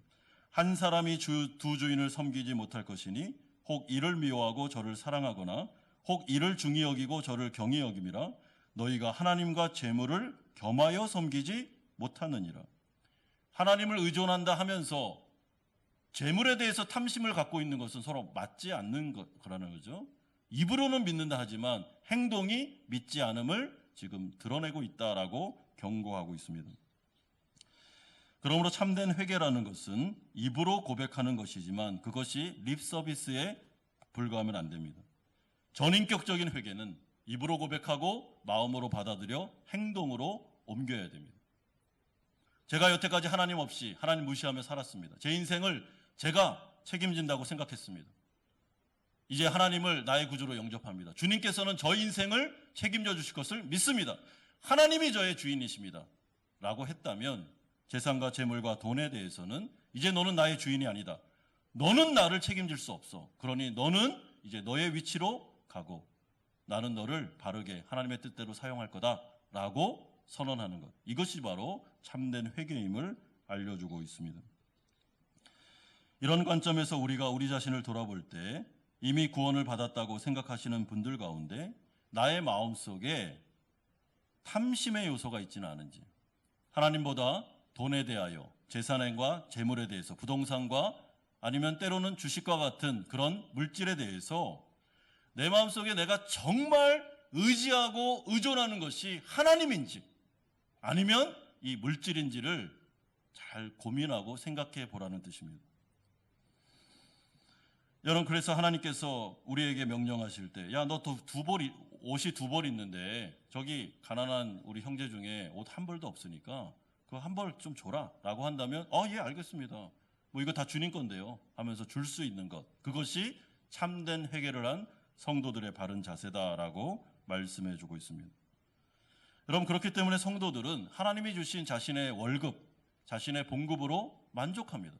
한 사람이 두 주인을 섬기지 못할 것이니 혹 이를 미워하고 저를 사랑하거나 혹 이를 중히 여기고 저를 경히 여김이라 너희가 하나님과 재물을 겸하여 섬기지 못하느니라. 하나님을 의존한다 하면서 재물에 대해서 탐심을 갖고 있는 것은 서로 맞지 않는 거라는 거죠. 입으로는 믿는다 하지만 행동이 믿지 않음을 지금 드러내고 있다라고 경고하고 있습니다. 그러므로 참된 회개라는 것은 입으로 고백하는 것이지만 그것이 립 서비스에 불과하면 안 됩니다. 전인격적인 회개는 입으로 고백하고 마음으로 받아들여 행동으로 옮겨야 됩니다. 제가 여태까지 하나님 없이 하나님 무시하며 살았습니다. 제 인생을 제가 책임진다고 생각했습니다. 이제 하나님을 나의 구주로 영접합니다. 주님께서는 저 인생을 책임져 주실 것을 믿습니다. 하나님이 저의 주인이십니다. 라고 했다면 재산과 재물과 돈에 대해서는 이제 너는 나의 주인이 아니다. 너는 나를 책임질 수 없어. 그러니 너는 이제 너의 위치로 가고 나는 너를 바르게 하나님의 뜻대로 사용할 거다라고 선언하는 것. 이것이 바로 참된 회개임을 알려주고 있습니다. 이런 관점에서 우리가 우리 자신을 돌아볼 때 이미 구원을 받았다고 생각하시는 분들 가운데 나의 마음속에 탐심의 요소가 있지는 않은지, 하나님보다 돈에 대하여, 재산과 재물에 대해서, 부동산과 아니면 때로는 주식과 같은 그런 물질에 대해서 내 마음속에 내가 정말 의지하고 의존하는 것이 하나님인지 아니면 이 물질인지를 잘 고민하고 생각해 보라는 뜻입니다. 여러분, 그래서 하나님께서 우리에게 명령하실 때, 야, 너 옷이 두 벌 있는데 저기 가난한 우리 형제 중에 옷 한 벌도 없으니까 그거 한 벌 좀 줘라 라고 한다면 예, 알겠습니다. 뭐 이거 다 주님 건데요 하면서 줄 수 있는 것, 그것이 참된 회개를 한 성도들의 바른 자세다라고 말씀해 주고 있습니다. 여러분, 그렇기 때문에 성도들은 하나님이 주신 자신의 월급, 자신의 봉급으로 만족합니다.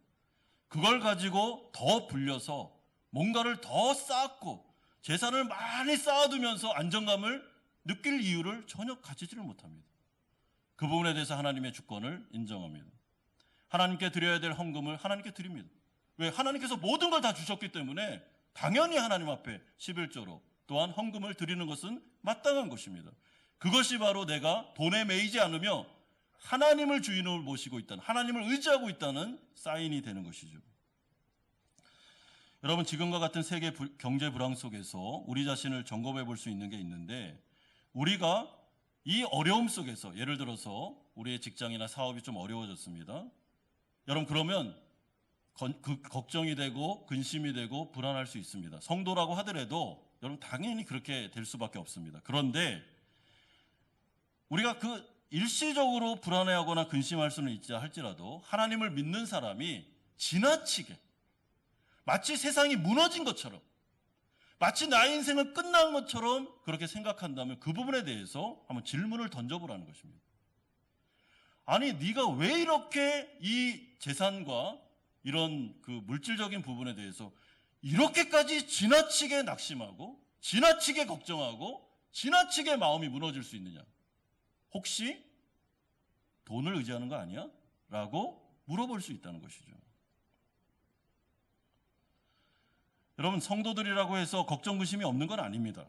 그걸 가지고 더 불려서 뭔가를 더 쌓고 재산을 많이 쌓아두면서 안정감을 느낄 이유를 전혀 가지지를 못합니다. 그 부분에 대해서 하나님의 주권을 인정합니다. 하나님께 드려야 될 헌금을 하나님께 드립니다. 왜? 하나님께서 모든 걸 다 주셨기 때문에 당연히 하나님 앞에 11조로 또한 헌금을 드리는 것은 마땅한 것입니다. 그것이 바로 내가 돈에 매이지 않으며 하나님을 주인으로 모시고 있다는, 하나님을 의지하고 있다는 사인이 되는 것이죠. 여러분, 지금과 같은 세계 경제 불황 속에서 우리 자신을 점검해 볼 수 있는 게 있는데, 우리가 이 어려움 속에서, 예를 들어서 우리의 직장이나 사업이 좀 어려워졌습니다. 여러분, 그러면 걱정이 되고 근심이 되고 불안할 수 있습니다. 성도라고 하더라도 여러분 당연히 그렇게 될 수밖에 없습니다. 그런데 우리가 그 일시적으로 불안해하거나 근심할 수는 있자 할지라도 하나님을 믿는 사람이 지나치게 마치 세상이 무너진 것처럼, 마치 나의 인생은 끝난 것처럼 그렇게 생각한다면 그 부분에 대해서 한번 질문을 던져보라는 것입니다. 아니, 네가 왜 이렇게 이 재산과 이런 그 물질적인 부분에 대해서 이렇게까지 지나치게 낙심하고 지나치게 걱정하고 지나치게 마음이 무너질 수 있느냐? 혹시 돈을 의지하는 거 아니야? 라고 물어볼 수 있다는 것이죠. 여러분, 성도들이라고 해서 걱정 근심이 없는 건 아닙니다.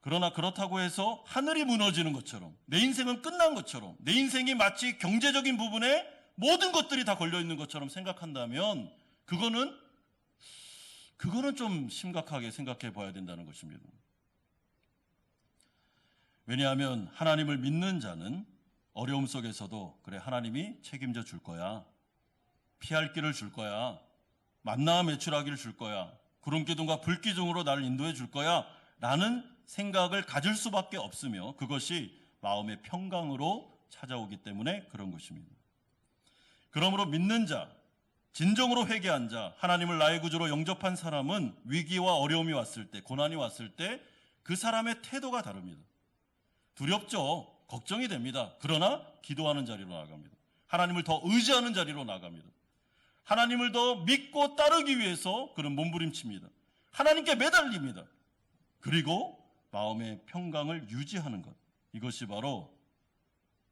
그러나 그렇다고 해서 하늘이 무너지는 것처럼, 내 인생은 끝난 것처럼, 내 인생이 마치 경제적인 부분에 모든 것들이 다 걸려있는 것처럼 생각한다면 그거는 좀 심각하게 생각해 봐야 된다는 것입니다. 왜냐하면 하나님을 믿는 자는 어려움 속에서도 그래, 하나님이 책임져 줄 거야, 피할 길을 줄 거야, 만나와 매출하기를 줄 거야, 구름기둥과 불기둥으로 나를 인도해 줄 거야 라는 생각을 가질 수밖에 없으며 그것이 마음의 평강으로 찾아오기 때문에 그런 것입니다. 그러므로 믿는 자, 진정으로 회개한 자, 하나님을 나의 구주로 영접한 사람은 위기와 어려움이 왔을 때, 고난이 왔을 때 그 사람의 태도가 다릅니다. 두렵죠. 걱정이 됩니다. 그러나 기도하는 자리로 나아갑니다. 하나님을 더 의지하는 자리로 나아갑니다. 하나님을 더 믿고 따르기 위해서 그는 몸부림칩니다. 하나님께 매달립니다. 그리고 마음의 평강을 유지하는 것. 이것이 바로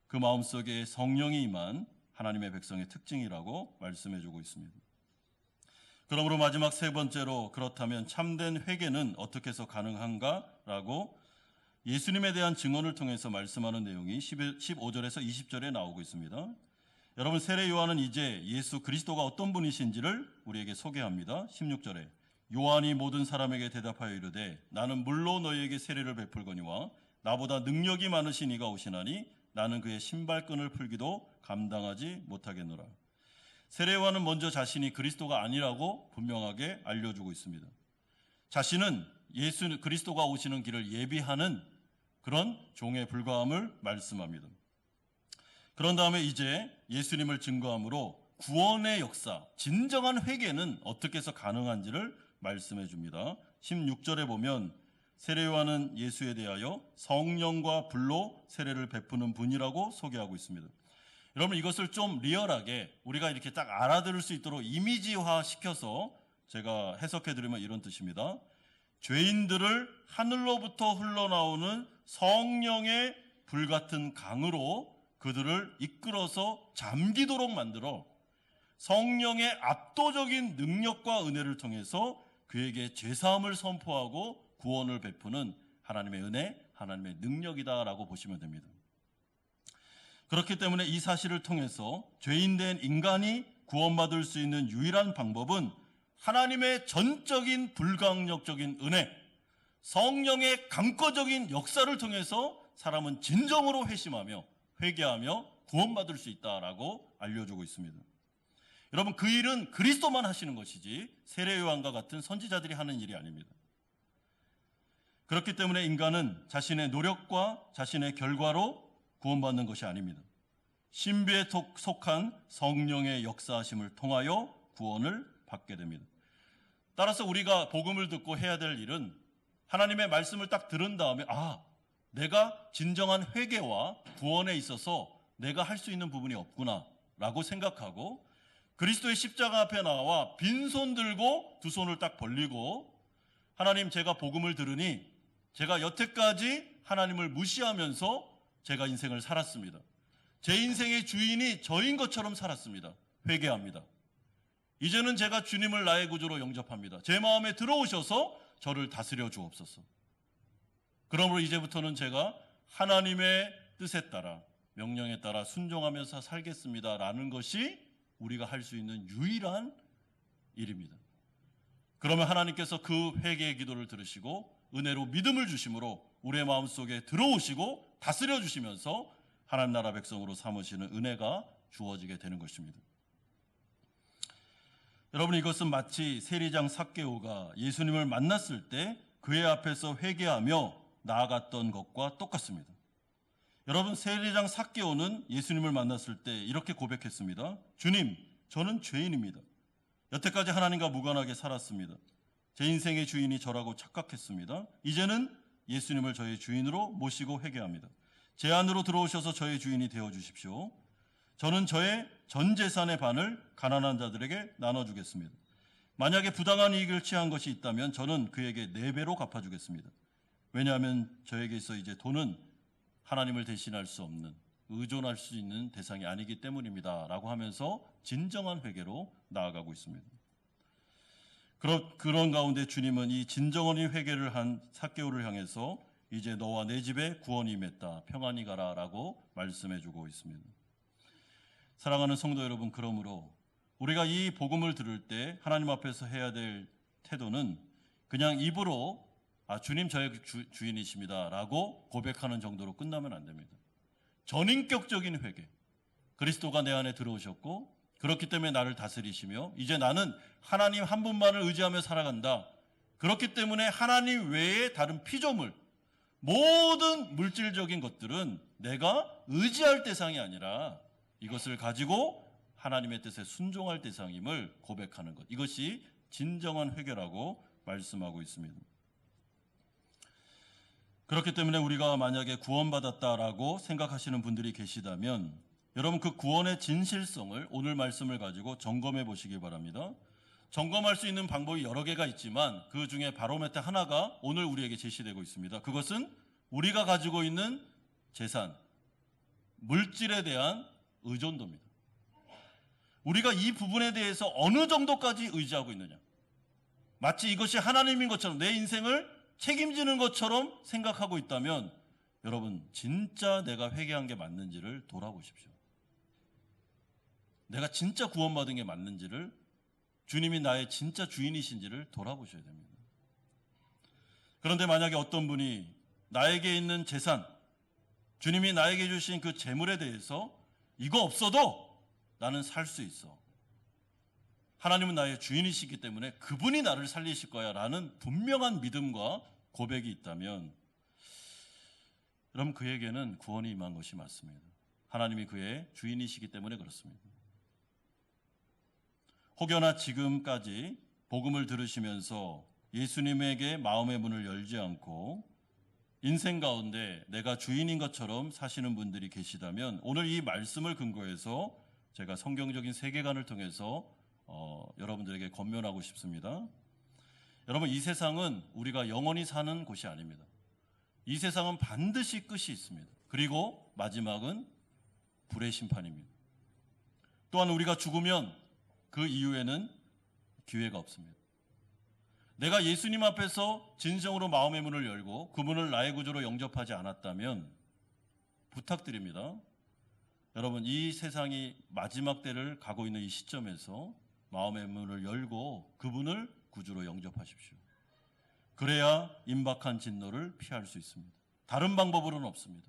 그 마음속에 성령이 임한 하나님의 백성의 특징이라고 말씀해주고 있습니다. 그러므로 마지막 세 번째로, 그렇다면 참된 회개는 어떻게 해서 가능한가라고 예수님에 대한 증언을 통해서 말씀하는 내용이 15절에서 20절에 나오고 있습니다. 여러분, 세례 요한은 이제 예수 그리스도가 어떤 분이신지를 우리에게 소개합니다. 16절에 요한이 모든 사람에게 대답하여 이르되 나는 물로 너희에게 세례를 베풀거니와 나보다 능력이 많으신 이가 오시나니 나는 그의 신발끈을 풀기도 감당하지 못하겠노라. 세례 요한은 먼저 자신이 그리스도가 아니라고 분명하게 알려주고 있습니다. 자신은 예수 그리스도가 오시는 길을 예비하는 그런 종에 불과함을 말씀합니다. 그런 다음에 이제 예수님을 증거함으로 구원의 역사, 진정한 회개는 어떻게 해서 가능한지를 말씀해 줍니다. 16절에 보면 세례 요한은 예수에 대하여 성령과 불로 세례를 베푸는 분이라고 소개하고 있습니다. 여러분, 이것을 좀 리얼하게 우리가 이렇게 딱 알아들을 수 있도록 이미지화 시켜서 제가 해석해 드리면 이런 뜻입니다. 죄인들을 하늘로부터 흘러나오는 성령의 불같은 강으로 그들을 이끌어서 잠기도록 만들어 성령의 압도적인 능력과 은혜를 통해서 그에게 죄사함을 선포하고 구원을 베푸는 하나님의 은혜, 하나님의 능력이다라고 보시면 됩니다. 그렇기 때문에 이 사실을 통해서 죄인된 인간이 구원받을 수 있는 유일한 방법은 하나님의 전적인 불강력적인 은혜, 성령의 강권적인 역사를 통해서 사람은 진정으로 회심하며 회개하며 구원받을 수 있다라고 알려주고 있습니다. 여러분, 그 일은 그리스도만 하시는 것이지 세례 요한과 같은 선지자들이 하는 일이 아닙니다. 그렇기 때문에 인간은 자신의 노력과 자신의 결과로 구원받는 것이 아닙니다. 신비에 속한 성령의 역사하심을 통하여 구원을 받게 됩니다. 따라서 우리가 복음을 듣고 해야 될 일은 하나님의 말씀을 딱 들은 다음에 내가 진정한 회개와 구원에 있어서 내가 할 수 있는 부분이 없구나 라고 생각하고 그리스도의 십자가 앞에 나와 빈손 들고 두 손을 딱 벌리고 하나님, 제가 복음을 들으니 제가 여태까지 하나님을 무시하면서 제가 인생을 살았습니다. 제 인생의 주인이 저인 것처럼 살았습니다. 회개합니다. 이제는 제가 주님을 나의 구주로 영접합니다. 제 마음에 들어오셔서 저를 다스려 주옵소서. 그러므로 이제부터는 제가 하나님의 뜻에 따라, 명령에 따라 순종하면서 살겠습니다라는 것이 우리가 할 수 있는 유일한 일입니다. 그러면 하나님께서 그 회개의 기도를 들으시고 은혜로 믿음을 주심으로 우리의 마음속에 들어오시고 다스려 주시면서 하나님 나라 백성으로 삼으시는 은혜가 주어지게 되는 것입니다. 여러분, 이것은 마치 세리장 삭개오가 예수님을 만났을 때 그의 앞에서 회개하며 나아갔던 것과 똑같습니다. 여러분, 세리장 삭개오는 예수님을 만났을 때 이렇게 고백했습니다. 주님, 저는 죄인입니다. 여태까지 하나님과 무관하게 살았습니다. 제 인생의 주인이 저라고 착각했습니다. 이제는 예수님을 저의 주인으로 모시고 회개합니다. 제 안으로 들어오셔서 저의 주인이 되어주십시오. 저는 저의 전 재산의 반을 가난한 자들에게 나눠주겠습니다. 만약에 부당한 이익을 취한 것이 있다면 저는 그에게 4배로 갚아주겠습니다. 왜냐하면 저에게 있어 이제 돈은 하나님을 대신할 수 없는, 의존할 수 있는 대상이 아니기 때문입니다 라고 하면서 진정한 회개로 나아가고 있습니다. 그런 가운데 주님은 이 진정한 회개를 한 삭개오를 향해서 이제 너와 내 집에 구원이 임했다, 평안히 가라 라고 말씀해주고 있습니다. 사랑하는 성도 여러분, 그러므로 우리가 이 복음을 들을 때 하나님 앞에서 해야 될 태도는 그냥 입으로 주님 저의 주인이십니다 라고 고백하는 정도로 끝나면 안 됩니다. 전인격적인 회개, 그리스도가 내 안에 들어오셨고 그렇기 때문에 나를 다스리시며 이제 나는 하나님 한 분만을 의지하며 살아간다. 그렇기 때문에 하나님 외에 다른 피조물, 모든 물질적인 것들은 내가 의지할 대상이 아니라 이것을 가지고 하나님의 뜻에 순종할 대상임을 고백하는 것. 이것이 진정한 회개라고 말씀하고 있습니다. 그렇기 때문에 우리가 만약에 구원받았다라고 생각하시는 분들이 계시다면 여러분 그 구원의 진실성을 오늘 말씀을 가지고 점검해 보시기 바랍니다. 점검할 수 있는 방법이 여러 개가 있지만 그 중에 바로메터 하나가 오늘 우리에게 제시되고 있습니다. 그것은 우리가 가지고 있는 재산, 물질에 대한 의존도입니다. 우리가 이 부분에 대해서 어느 정도까지 의지하고 있느냐. 마치 이것이 하나님인 것처럼 내 인생을 책임지는 것처럼 생각하고 있다면 여러분 진짜 내가 회개한 게 맞는지를 돌아보십시오. 내가 진짜 구원받은 게 맞는지를, 주님이 나의 진짜 주인이신지를 돌아보셔야 됩니다. 그런데 만약에 어떤 분이 나에게 있는 재산, 주님이 나에게 주신 그 재물에 대해서 이거 없어도 나는 살 수 있어. 하나님은 나의 주인이시기 때문에 그분이 나를 살리실 거야 라는 분명한 믿음과 고백이 있다면 여러분 그에게는 구원이 임한 것이 맞습니다. 하나님이 그의 주인이시기 때문에 그렇습니다. 혹여나 지금까지 복음을 들으시면서 예수님에게 마음의 문을 열지 않고 인생 가운데 내가 주인인 것처럼 사시는 분들이 계시다면 오늘 이 말씀을 근거해서 제가 성경적인 세계관을 통해서 여러분들에게 권면하고 싶습니다. 여러분 이 세상은 우리가 영원히 사는 곳이 아닙니다. 이 세상은 반드시 끝이 있습니다. 그리고 마지막은 불의 심판입니다. 또한 우리가 죽으면 그 이후에는 기회가 없습니다. 내가 예수님 앞에서 진정으로 마음의 문을 열고 그분을 나의 구주로 영접하지 않았다면 부탁드립니다. 여러분 이 세상이 마지막 때를 가고 있는 이 시점에서 마음의 문을 열고 그분을 구주로 영접하십시오. 그래야 임박한 진노를 피할 수 있습니다. 다른 방법으로는 없습니다.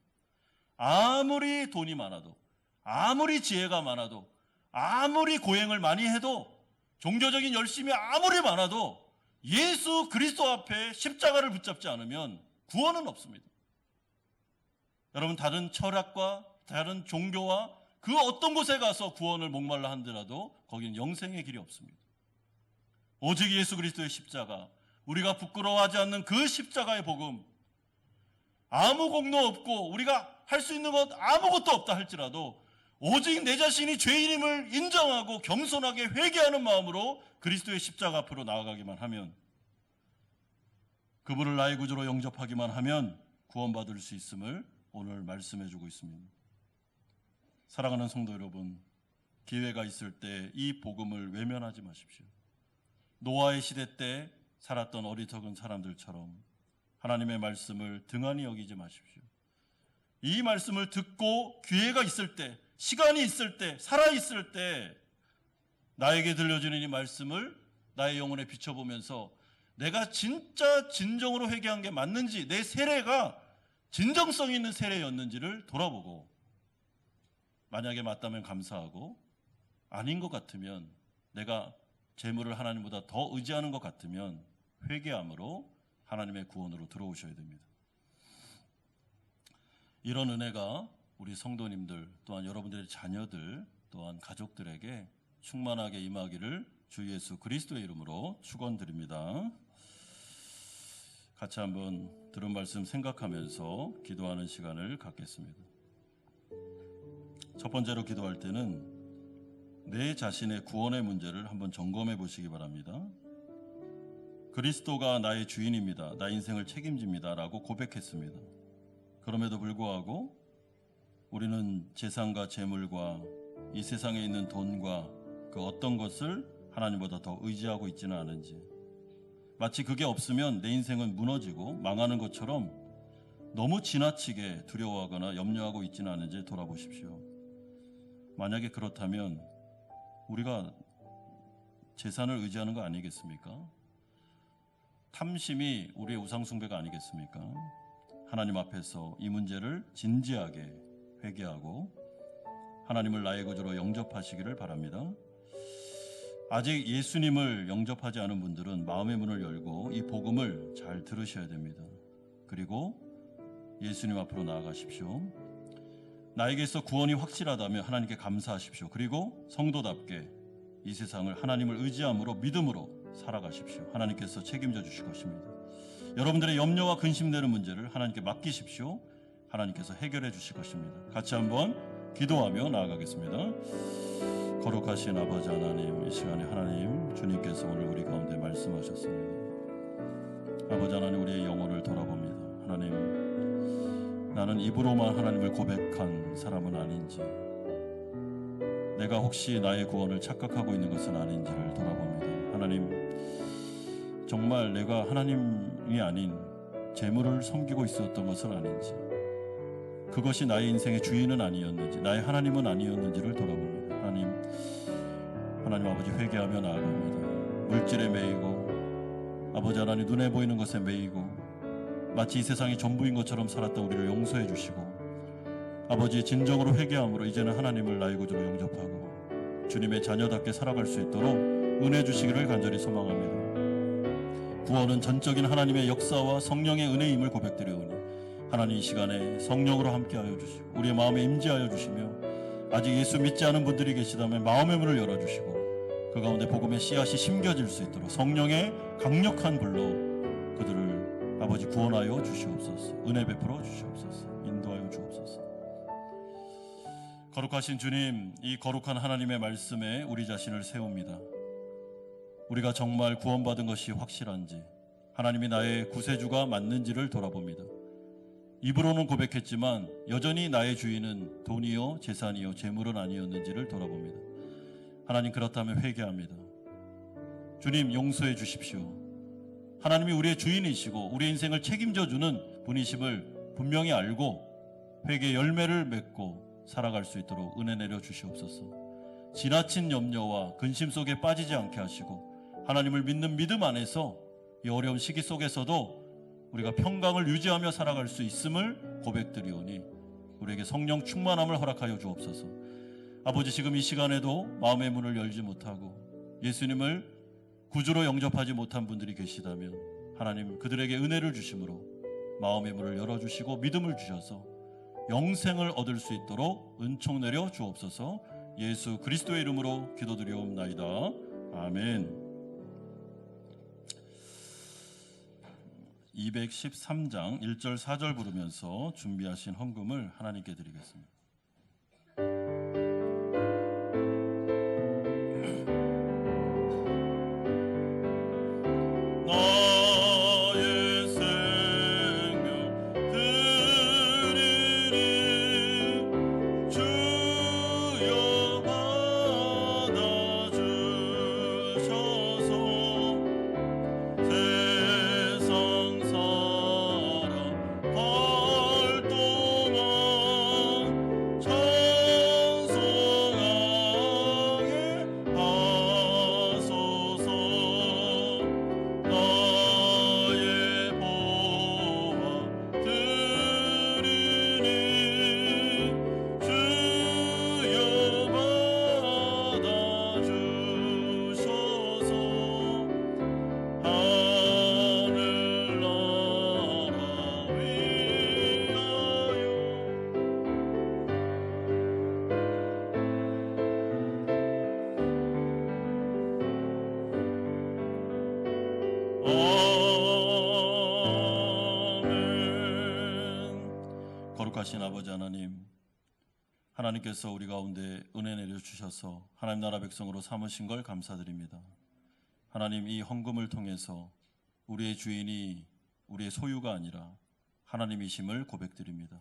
아무리 돈이 많아도, 아무리 지혜가 많아도, 아무리 고행을 많이 해도, 종교적인 열심이 아무리 많아도 예수 그리스도 앞에 십자가를 붙잡지 않으면 구원은 없습니다. 여러분 다른 철학과 다른 종교와 그 어떤 곳에 가서 구원을 목말라 한더라도 거기는 영생의 길이 없습니다. 오직 예수 그리스도의 십자가, 우리가 부끄러워하지 않는 그 십자가의 복음, 아무 공로 없고 우리가 할 수 있는 것 아무것도 없다 할지라도 오직 내 자신이 죄인임을 인정하고 겸손하게 회개하는 마음으로 그리스도의 십자가 앞으로 나아가기만 하면, 그분을 나의 구주로 영접하기만 하면 구원받을 수 있음을 오늘 말씀해주고 있습니다. 사랑하는 성도 여러분, 기회가 있을 때 이 복음을 외면하지 마십시오. 노아의 시대 때 살았던 어리석은 사람들처럼 하나님의 말씀을 등한히 여기지 마십시오. 이 말씀을 듣고 기회가 있을 때, 시간이 있을 때, 살아있을 때 나에게 들려주는 이 말씀을 나의 영혼에 비춰보면서 내가 진짜 진정으로 회개한 게 맞는지, 내 세례가 진정성 있는 세례였는지를 돌아보고, 만약에 맞다면 감사하고 아닌 것 같으면, 내가 재물을 하나님보다 더 의지하는 것 같으면 회개함으로 하나님의 구원으로 들어오셔야 됩니다. 이런 은혜가 우리 성도님들 또한 여러분들의 자녀들 또한 가족들에게 충만하게 임하기를 주 예수 그리스도의 이름으로 축원드립니다. 같이 한번 들은 말씀 생각하면서 기도하는 시간을 갖겠습니다. 첫 번째로 기도할 때는 내 자신의 구원의 문제를 한번 점검해 보시기 바랍니다. 그리스도가 나의 주인입니다. 나 인생을 책임집니다. 라고 고백했습니다. 그럼에도 불구하고 우리는 재산과 재물과 이 세상에 있는 돈과 그 어떤 것을 하나님보다 더 의지하고 있지는 않은지, 마치 그게 없으면 내 인생은 무너지고 망하는 것처럼 너무 지나치게 두려워하거나 염려하고 있지는 않은지 돌아보십시오. 만약에 그렇다면 우리가 재산을 의지하는 거 아니겠습니까? 탐심이 우리의 우상숭배가 아니겠습니까? 하나님 앞에서 이 문제를 진지하게 회개하고 하나님을 나의 구주로 영접하시기를 바랍니다. 아직 예수님을 영접하지 않은 분들은 마음의 문을 열고 이 복음을 잘 들으셔야 됩니다. 그리고 예수님 앞으로 나아가십시오. 나에게서 구원이 확실하다면 하나님께 감사하십시오. 그리고 성도답게 이 세상을 하나님을 의지함으로 믿음으로 살아가십시오. 하나님께서 책임져 주실 것입니다. 여러분들의 염려와 근심되는 문제를 하나님께 맡기십시오. 하나님께서 해결해 주실 것입니다. 같이 한번 기도하며 나아가겠습니다. 거룩하신 아버지 하나님, 이 시간에 하나님 주님께서 오늘 우리 가운데 말씀하셨습니다. 아버지 하나님, 우리의 영혼을 돌아봅니다. 하나님, 나는 입으로만 하나님을 고백한 사람은 아닌지, 내가 혹시 나의 구원을 착각하고 있는 것은 아닌지를 돌아봅니다. 하나님, 정말 내가 하나님이 아닌 재물을 섬기고 있었던 것은 아닌지, 그것이 나의 인생의 주인은 아니었는지, 나의 하나님은 아니었는지를 돌아봅니다. 하나님 아버지, 회개하며 나아갑니다. 물질에 매이고 아버지 하나님, 눈에 보이는 것에 매이고 마치 이 세상이 전부인 것처럼 살았던 우리를 용서해 주시고, 아버지 진정으로 회개함으로 이제는 하나님을 나의 구주로 영접하고 주님의 자녀답게 살아갈 수 있도록 은혜 주시기를 간절히 소망합니다. 구원은 전적인 하나님의 역사와 성령의 은혜임을 고백드리오니 하나님, 이 시간에 성령으로 함께하여 주시고 우리의 마음에 임재하여 주시며, 아직 예수 믿지 않은 분들이 계시다면 마음의 문을 열어주시고 그 가운데 복음의 씨앗이 심겨질 수 있도록 성령의 강력한 불로 그들을 아버지 구원하여 주시옵소서. 은혜 베풀어 주시옵소서. 인도하여 주옵소서. 거룩하신 주님, 이 거룩한 하나님의 말씀에 우리 자신을 세웁니다. 우리가 정말 구원받은 것이 확실한지, 하나님이 나의 구세주가 맞는지를 돌아봅니다. 입으로는 고백했지만 여전히 나의 주인은 돈이요 재산이요 재물은 아니었는지를 돌아봅니다. 하나님, 그렇다면 회개합니다. 주님, 용서해 주십시오. 하나님이 우리의 주인이시고 우리의 인생을 책임져 주는 분이심을 분명히 알고 회개의 열매를 맺고 살아갈 수 있도록 은혜 내려 주시옵소서. 지나친 염려와 근심 속에 빠지지 않게 하시고 하나님을 믿는 믿음 안에서 이 어려운 시기 속에서도 우리가 평강을 유지하며 살아갈 수 있음을 고백드리오니 우리에게 성령 충만함을 허락하여 주옵소서. 아버지, 지금 이 시간에도 마음의 문을 열지 못하고 예수님을 구주로 영접하지 못한 분들이 계시다면 하나님, 그들에게 은혜를 주심으로 마음의 문을 열어주시고 믿음을 주셔서 영생을 얻을 수 있도록 은총 내려 주옵소서. 예수 그리스도의 이름으로 기도드리옵나이다. 아멘. 213장 1절 4절 부르면서 준비하신 헌금을 하나님께 드리겠습니다. 나의 생명 드리리 주여 받아주셔서 세상 살아갈 동안 찬송하게 하소서. 나의 보아 드리니 주여 받아주셔서 하늘나라 위하여. 아멘. 거룩하신 아버지 하나님, 하나님께서 우리 가운데 은혜 내려주셔서 하나님 나라 백성으로 삼으신 걸 감사드립니다. 하나님, 이 헌금을 통해서 우리의 주인이 우리의 소유가 아니라 하나님이심을 고백드립니다.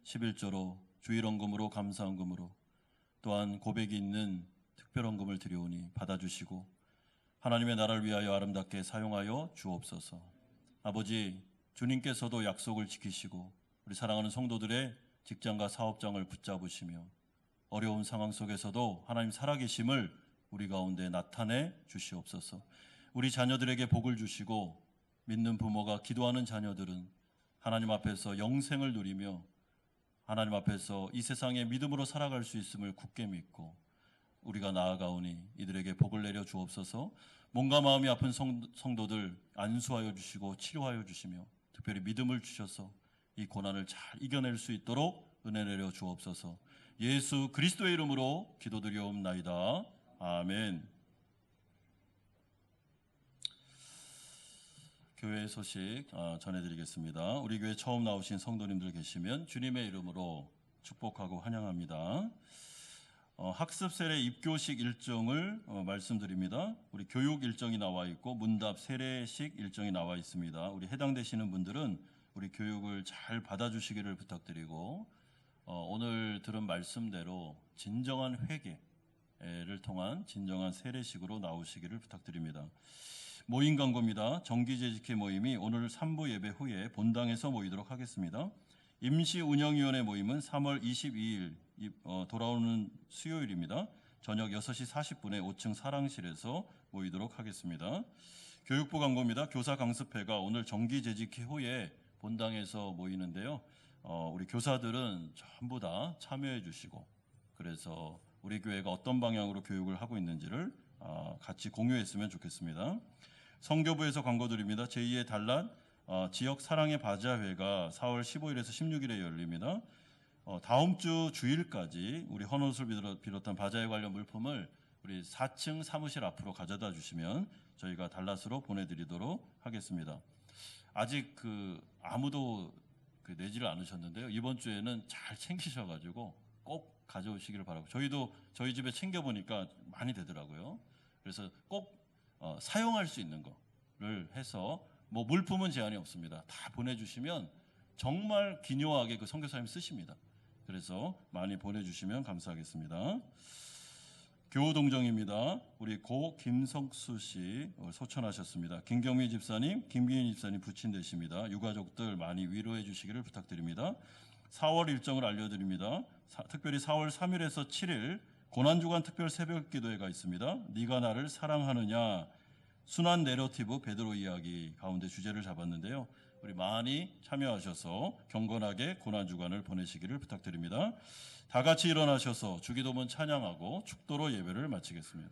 11조로 주일헌금으로 감사헌금으로 또한 고백이 있는 특별헌금을 드려오니 받아주시고 하나님의 나라를 위하여 아름답게 사용하여 주옵소서. 아버지, 주님께서도 약속을 지키시고 우리 사랑하는 성도들의 직장과 사업장을 붙잡으시며 어려운 상황 속에서도 하나님 살아계심을 우리 가운데 나타내 주시옵소서. 우리 자녀들에게 복을 주시고 믿는 부모가 기도하는 자녀들은 하나님 앞에서 영생을 누리며 하나님 앞에서 이 세상에 믿음으로 살아갈 수 있음을 굳게 믿고 우리가 나아가오니 이들에게 복을 내려 주옵소서. 몸과 마음이 아픈 성도들 안수하여 주시고 치료하여 주시며 특별히 믿음을 주셔서 이 고난을 잘 이겨낼 수 있도록 은혜 내려 주옵소서. 예수 그리스도의 이름으로 기도드리옵나이다. 아멘. 교회 소식 전해드리겠습니다. 우리 교회 처음 나오신 성도님들 계시면 주님의 이름으로 축복하고 환영합니다. 학습 세례 입교식 일정을 말씀드립니다. 우리 교육 일정이 나와 있고 문답 세례식 일정이 나와 있습니다. 우리 해당되시는 분들은 우리 교육을 잘 받아주시기를 부탁드리고 오늘 들은 말씀대로 진정한 회개를 통한 진정한 세례식으로 나오시기를 부탁드립니다. 모임 광고입니다. 정기재직회 모임이 오늘 3부 예배 후에 본당에서 모이도록 하겠습니다. 임시운영위원회 모임은 3월 22일 돌아오는 수요일입니다. 저녁 6시 40분에 5층 사랑실에서 모이도록 하겠습니다. 교육부 광고입니다. 교사 강습회가 오늘 정기재직회 후에 본당에서 모이는데요. 우리 교사들은 전부 다 참여해 주시고 그래서 우리 교회가 어떤 방향으로 교육을 하고 있는지를 같이 공유했으면 좋겠습니다. 성교부에서 광고 드립니다. 제2의 단란 지역 사랑의 바자회가 4월 15일에서 16일에 열립니다. 다음 주 주일까지 우리 헌옷을 비롯한 바자회 관련 물품을 우리 4층 사무실 앞으로 가져다 주시면 저희가 달랏으로 보내드리도록 하겠습니다. 아직 아무도 내지를 않으셨는데요. 이번 주에는 잘 챙기셔가지고 꼭 가져오시기를 바라고. 저희도 저희 집에 챙겨보니까 많이 되더라고요. 그래서 꼭 사용할 수 있는 거를 해서 물품은 제한이 없습니다. 다 보내주시면 정말 기묘하게 그 선교사님 쓰십니다. 그래서 많이 보내주시면 감사하겠습니다. 교우동정입니다. 우리 고 김성수 씨 소천하셨습니다. 김경미 집사님, 김기인 집사님 부친 되십니다. 유가족들 많이 위로해 주시기를 부탁드립니다. 4월 일정을 알려드립니다. 특별히 4월 3일에서 7일 고난주간 특별 새벽 기도회가 있습니다. 네가 나를 사랑하느냐 순환 내러티브 베드로 이야기 가운데 주제를 잡았는데요. 우리 많이 참여하셔서 경건하게 고난주간을 보내시기를 부탁드립니다. 다 같이 일어나셔서 주기도문 찬양하고 축도로 예배를 마치겠습니다.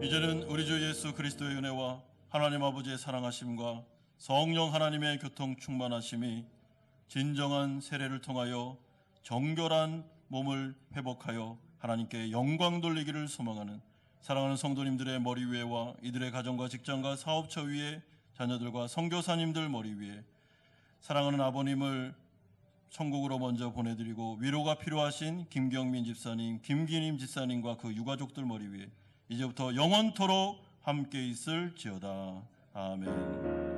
이제는 우리 주 예수 그리스도의 은혜와 하나님 아버지의 사랑하심과 성령 하나님의 교통 충만하심이 진정한 세례를 통하여 정결한 몸을 회복하여 하나님께 영광 돌리기를 소망하는 사랑하는 성도님들의 머리 위에와 이들의 가정과 직장과 사업처 위에 자녀들과 선교사님들 머리 위에 사랑하는 아버님을 천국으로 먼저 보내드리고 위로가 필요하신 김경민 집사님, 김기님 집사님과 그 유가족들 머리 위에 이제부터 영원토록 함께 있을지어다. 아멘.